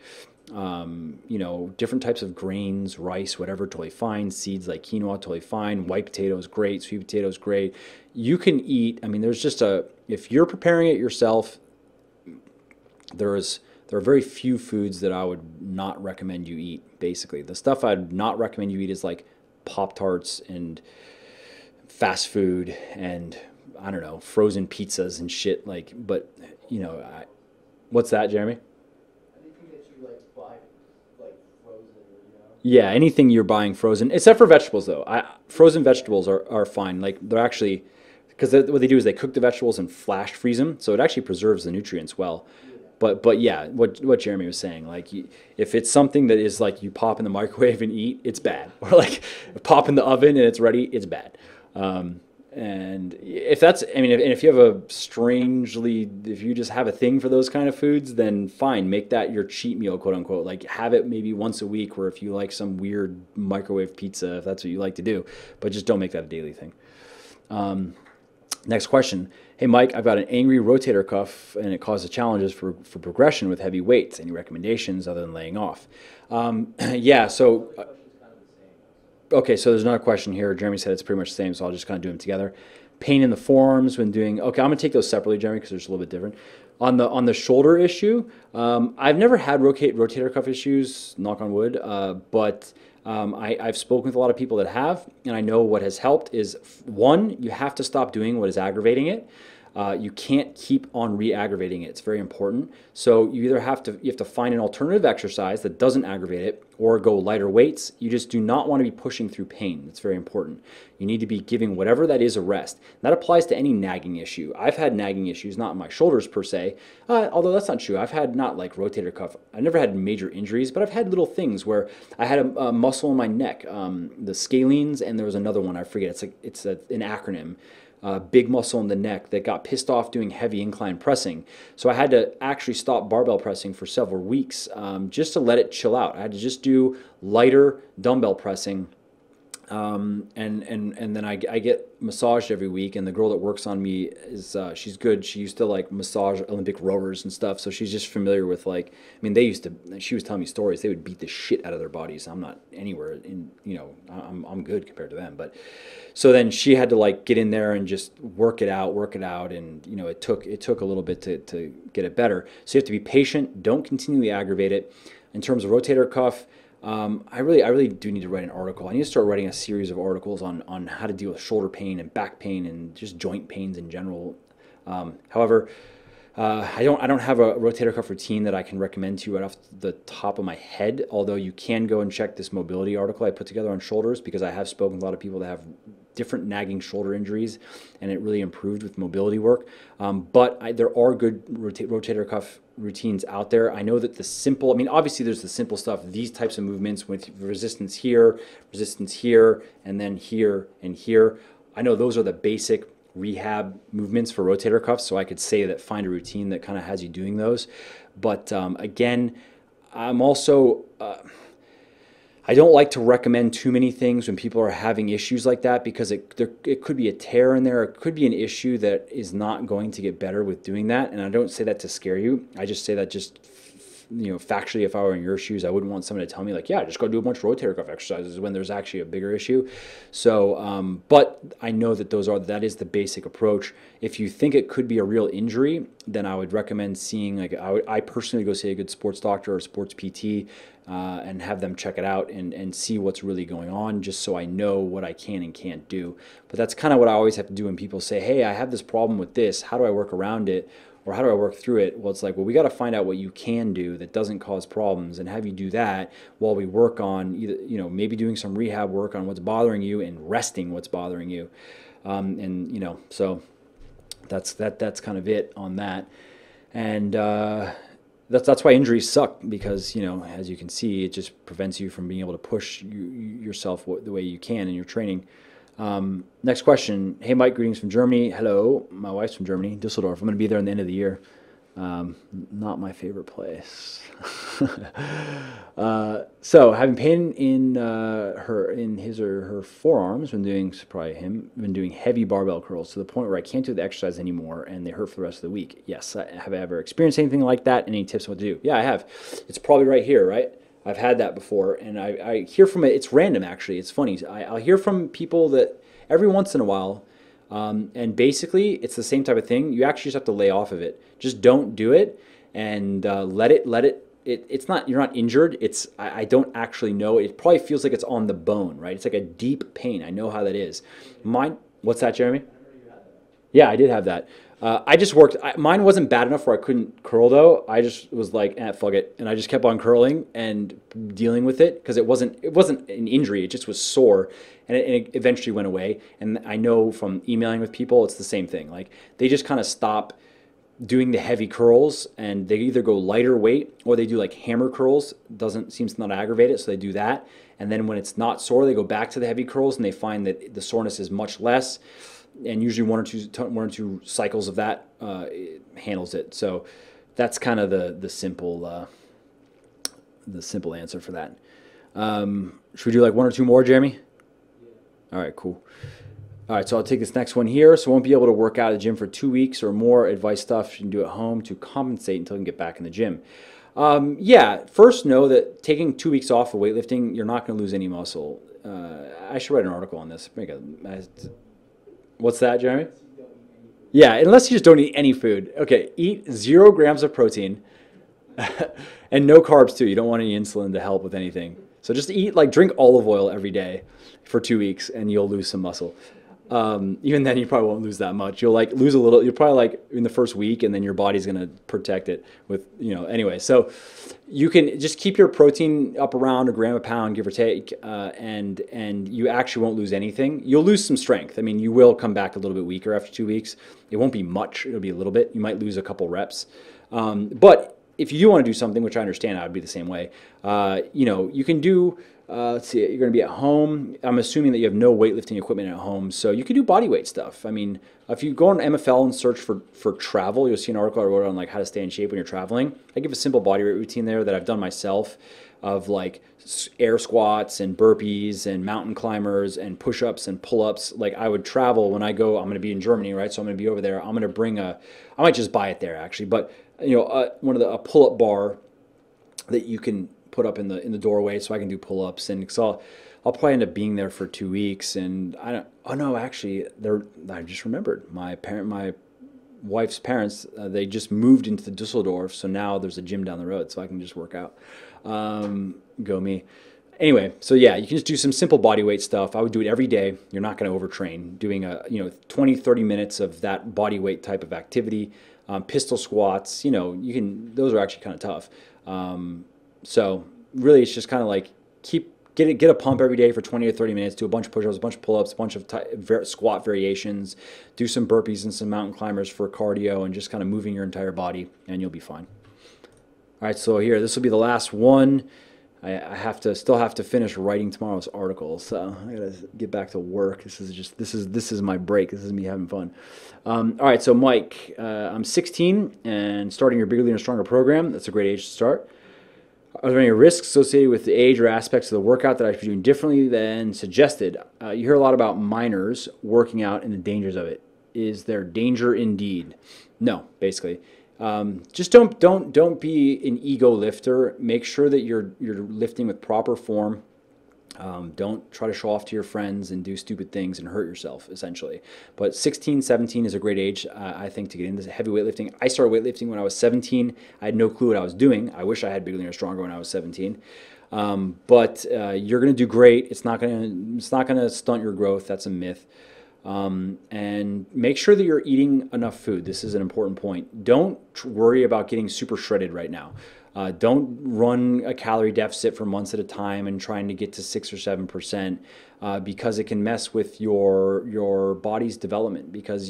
Different types of grains, rice, whatever, totally fine. Seeds like quinoa, totally fine. White potatoes, great. Sweet potatoes, great. You can eat, I mean, if you're preparing it yourself, there are very few foods that I would not recommend you eat, basically. The stuff I'd not recommend you eat is like Pop-Tarts and fast food and, I don't know, frozen pizzas and shit. What's that, Jeremy? Anything that you buy frozen, Yeah, anything you're buying frozen, except for vegetables though. Frozen vegetables are fine. Like they're actually, because what they do is they cook the vegetables and flash freeze them, so it actually preserves the nutrients well. But yeah, what Jeremy was saying, like if it's something that is like you pop in the microwave and eat, it's bad. Or like pop in the oven and it's ready, it's bad. And if you have if you just have a thing for those kind of foods, then fine, make that your cheat meal, quote unquote. Like have it maybe once a week, where if you like some weird microwave pizza, if that's what you like to do, but just don't make that a daily thing. Next question. Hey, Mike, I've got an angry rotator cuff and it causes challenges for progression with heavy weights. Any recommendations other than laying off? Yeah, so, okay, so there's another question here. Jeremy said it's pretty much the same, so I'll just kind of do them together. Pain in the forearms when doing, okay, I'm going to take those separately, Jeremy, because they're just a little bit different. On the shoulder issue, I've never had rotator cuff issues, knock on wood, but I've spoken with a lot of people that have, and I know what has helped is, one, you have to stop doing what is aggravating it. You can't keep on re-aggravating it. It's very important. So you either have to find an alternative exercise that doesn't aggravate it, or go lighter weights. You just do not want to be pushing through pain. That's very important. You need to be giving whatever that is a rest. That applies to any nagging issue. I've had nagging issues, not in my shoulders per se, although that's not true. I've had not like rotator cuff. I never had major injuries, but I've had little things where I had a muscle in my neck, the scalenes, and there was another one, I forget. It's an acronym. Big muscle in the neck that got pissed off doing heavy incline pressing. So I had to actually stop barbell pressing for several weeks just to let it chill out. I had to just do lighter dumbbell pressing. And then I get massaged every week, and the girl that works on me is she's good. She used to like massage Olympic rowers and stuff, so she's just familiar with like, I mean, she was telling me stories. They would beat the shit out of their bodies. I'm not anywhere in, I'm good compared to them. But so then she had to like get in there and just work it out, and it took a little bit to get it better. So you have to be patient. Don't continually aggravate it. In terms of rotator cuff, I really do need to write an article. I need to start writing a series of articles on how to deal with shoulder pain and back pain and just joint pains in general. However, I don't have a rotator cuff routine that I can recommend to you right off the top of my head, although you can go and check this mobility article I put together on shoulders, because I have spoken to a lot of people that have different nagging shoulder injuries, and it really improved with mobility work. But there are good rotator cuff routines out there. I know that obviously there's the simple stuff, these types of movements with resistance here, and then here and here. I know those are the basic rehab movements for rotator cuffs, so I could say that find a routine that kind of has you doing those. But again, I'm also I don't like to recommend too many things when people are having issues like that, because it could be a tear in there. It could be an issue that is not going to get better with doing that. And I don't say that to scare you. I just say that just, factually, if I were in your shoes, I wouldn't want someone to tell me like, yeah, just go do a bunch of rotator cuff exercises when there's actually a bigger issue. So, but I know that that is the basic approach. If you think it could be a real injury, then I would recommend seeing, I personally go see a good sports doctor or sports PT, and have them check it out and see what's really going on, just so I know what I can and can't do. But that's kind of what I always have to do when people say, hey, I have this problem with this, how do I work around it? Or how do I work through it? Well, it's like, we got to find out what you can do that doesn't cause problems, and have you do that while we work on either, maybe doing some rehab work on what's bothering you and resting what's bothering you. So that's kind of it on that. And that's why injuries suck, because, as you can see, it just prevents you from being able to push yourself the way you can in your training. Next question. Hey, Mike, greetings from Germany. Hello, my wife's from Germany, Dusseldorf. I'm going to be there in the end of the year. Not my favorite place. So having pain in his or her forearms when been doing heavy barbell curls to the point where I can't do the exercise anymore and they hurt for the rest of the week. Yes. Have I ever experienced anything like that? Any tips on what to do? Yeah, I have. It's probably right here, right? I've had that before, and I hear from it. It's random, actually. It's funny. I'll hear from people that every once in a while, and basically it's the same type of thing. You actually just have to lay off of it. Just don't do it, and let it. It's not, you're not injured. I don't actually know. It probably feels like it's on the bone, right? It's like a deep pain. I know how that is. What's that, Jeremy? Yeah, I did have that. I just worked. Mine wasn't bad enough where I couldn't curl, though. I just was like, fuck it, and I just kept on curling and dealing with it, because it wasn't an injury. It just was sore, and it eventually went away. And I know from emailing with people, it's the same thing. Like, they just kind of stop doing the heavy curls, and they either go lighter weight or they do like hammer curls. Seems to not aggravate it, so they do that. And then when it's not sore, they go back to the heavy curls, and they find that the soreness is much less. And usually one or two cycles of that handles it. So that's kind of the simple answer for that. Should we do like one or two more, Jeremy? Yeah. All right, cool. All right, so I'll take this next one here. So won't be able to work out at the gym for 2 weeks or more. Advice stuff you can do at home to compensate until you can get back in the gym. Yeah, first know that taking 2 weeks off of weightlifting, you're not going to lose any muscle. I should write an article on this. What's that, Jeremy? Yeah, unless you just don't eat any food. Okay, eat 0 grams of protein and no carbs too. You don't want any insulin to help with anything. So just drink olive oil every day for 2 weeks and you'll lose some muscle. Even then, you probably won't lose that much. You'll like lose a little. You'll probably like in the first week, and then your body's gonna protect it with Anyway, so you can just keep your protein up around a gram a pound, give or take, and you actually won't lose anything. You'll lose some strength. I mean, you will come back a little bit weaker after 2 weeks. It won't be much. It'll be a little bit. You might lose a couple reps, but if you do want to do something, which I understand, I would be the same way. You can do. Let's see, you're going to be at home. I'm assuming that you have no weightlifting equipment at home, so you can do body weight stuff. I mean, if you go on MFL and search for travel, you'll see an article I wrote on like how to stay in shape when you're traveling. I give a simple body weight routine there that I've done myself of like air squats and burpees and mountain climbers and push-ups and pull-ups. Like I would travel when I go. I'm going to be in Germany, right? So I'm going to be over there. I'm going to bring I might just buy it there actually, but one of a pull-up bar that you can put up in the doorway, so I can do pull-ups, and so I'll probably end up being there for 2 weeks. And I just remembered my wife's parents, they just moved into the Dusseldorf, so now there's a gym down the road, so I can just work out. Go me. Anyway, so yeah, you can just do some simple body weight stuff. I would do it every day. You're not going to overtrain. Doing 20-30 minutes of that body weight type of activity. Pistol squats, those are actually kind of tough. So really, it's just kind of like get a pump every day for 20 or 30 minutes. Do a bunch of push-ups, a bunch of pull-ups, a bunch of squat variations. Do some burpees and some mountain climbers for cardio, and just kind of moving your entire body, and you'll be fine. All right, so here, this will be the last one. I still have to finish writing tomorrow's article, so I gotta get back to work. This is my break. This is me having fun. All right, so Mike, I'm 16 and starting your Bigger, Leaner, Stronger program. That's a great age to start. Are there any risks associated with the age or aspects of the workout that I should be doing differently than suggested? You hear a lot about minors working out and the dangers of it. Is there danger indeed? No, basically. Just don't be an ego lifter. Make sure that you're lifting with proper form. Don't try to show off to your friends and do stupid things and hurt yourself, essentially. But 16, 17 is a great age, I think, to get into heavy weightlifting. I started weightlifting when I was 17. I had no clue what I was doing. I wish I had Bigger, Leaner, Stronger when I was 17. But you're going to do great. It's not going to stunt your growth. That's a myth. And make sure that you're eating enough food. This is an important point. Don't worry about getting super shredded right now. Don't run a calorie deficit for months at a time and trying to get to 6 or 7%, because it can mess with your body's development, because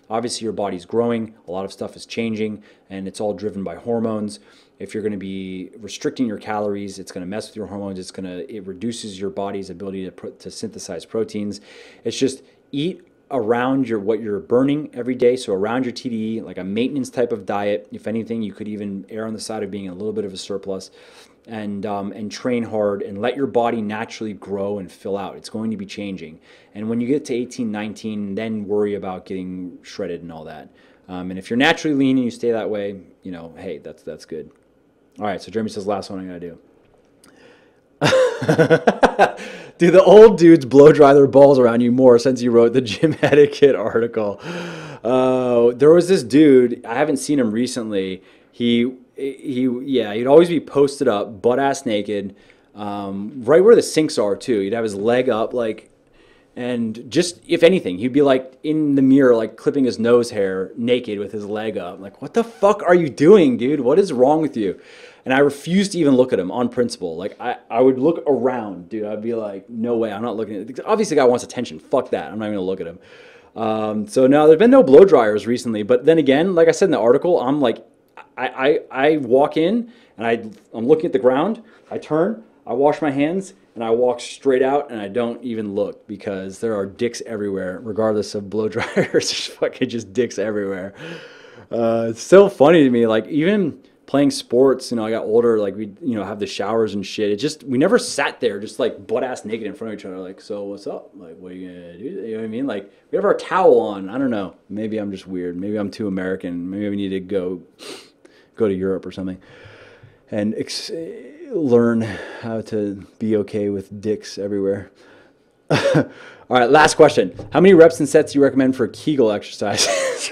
obviously your body's growing, a lot of stuff is changing, and it's all driven by hormones. If you're going to be restricting your calories, it's going to mess with your hormones. It reduces your body's ability to synthesize proteins. It's just eat around what you're burning every day, so around your TDE, like a maintenance type of diet. If anything, you could even err on the side of being a little bit of a surplus, and train hard and let your body naturally grow and fill out. It's going to be changing, and when you get to 18, 19, then worry about getting shredded and all that. And if you're naturally lean and you stay that way, hey, that's good. All right, so Jeremy says last one I gotta do. Do the old dudes blow dry their balls around you more since you wrote the gym etiquette article? There was this dude, I haven't seen him recently. He'd always be posted up, butt ass naked, right where the sinks are too. He'd have his leg up, and just, if anything, he'd be like in the mirror, like clipping his nose hair naked with his leg up. Like, what the fuck are you doing, dude? What is wrong with you? And I refused to even look at him on principle. Like, I would look around, dude. I'd be like, no way, I'm not looking at it. Obviously, the guy wants attention. Fuck that. I'm not even going to look at him. So, no, there's been no blow dryers recently. But then again, like I said in the article, I'm like, I walk in, and I'm looking at the ground. I turn, I wash my hands, and I walk straight out, and I don't even look, because there are dicks everywhere, regardless of blow dryers. There's fucking just dicks everywhere. It's so funny to me. Like, even playing sports, I got older, like we, have the showers and shit. We never sat there just like butt ass naked in front of each other. Like, so what's up? Like, what are you gonna do? You know what I mean? Like, we have our towel on. I don't know. Maybe I'm just weird. Maybe I'm too American. Maybe we need to go to Europe or something and learn how to be okay with dicks everywhere. All right, last question. How many reps and sets do you recommend for Kegel exercises?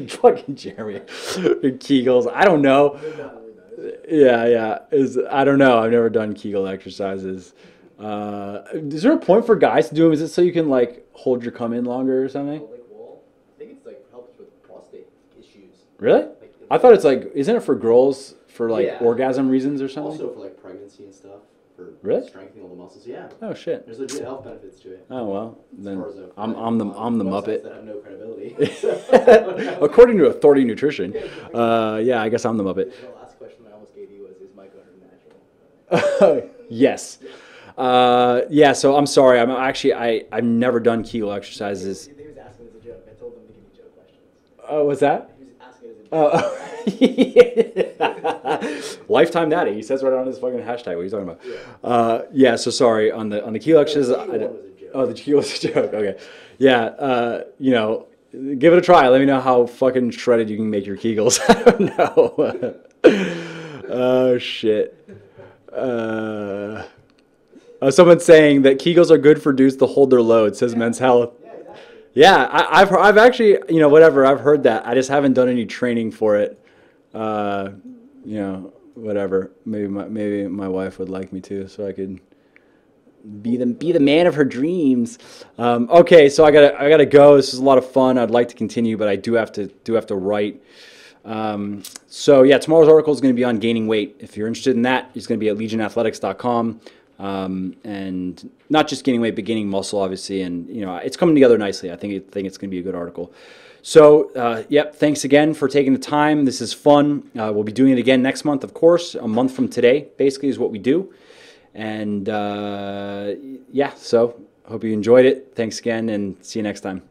Fucking Jeremy. Kegels. I don't know. Yeah. I don't know. I've never done Kegel exercises. Is there a point for guys to do them? Is it so you can like hold your cum in longer or something? Like, well, I think it's like helps with prostate issues. Really? Like, I thought it's like, isn't it for girls for like Yeah. orgasm reasons or something? Also for like pregnancy and stuff, for Really? strengthening all the muscles. Yeah. Oh shit. There's legit health benefits to it. Oh well, then As far as I'm the websites Muppet. that have no credibility. According to Authority Nutrition. Yeah, I guess I'm the Muppet. The last question I almost gave you was, is Mike natural? Yes. Yeah, so I'm sorry. I'm actually, I've never done Kegel exercises. He was asking as a joke. I told him to give me joke questions. Oh, what's that? He was asking as a joke. Lifetime Natty. He says right on his fucking hashtag. What are you talking about? Yeah. So sorry on the Kegel exercises. The Kegel was a joke. Okay. Yeah. You know, give it a try. Let me know how fucking shredded you can make your Kegels. I don't know. Oh shit. Someone's saying that Kegels are good for dudes to hold their load, says Men's Health. Yeah, I've actually, you know, whatever, I've heard that. I just haven't done any training for it. You know, whatever. Maybe my wife would like me to, so I could be the man of her dreams. Okay, so I gotta go. This is a lot of fun. I'd like to continue, but I do have to write. So yeah, tomorrow's article is going to be on gaining weight. If you're interested in that, it's going to be at legionathletics.com. And not just gaining weight, but gaining muscle, obviously. And, you know, it's coming together nicely. I think it's going to be a good article. So, yep, thanks again for taking the time. This is fun. We'll be doing it again next month, of course. A month from today, basically, is what we do. And, yeah, so hope you enjoyed it. Thanks again, and see you next time.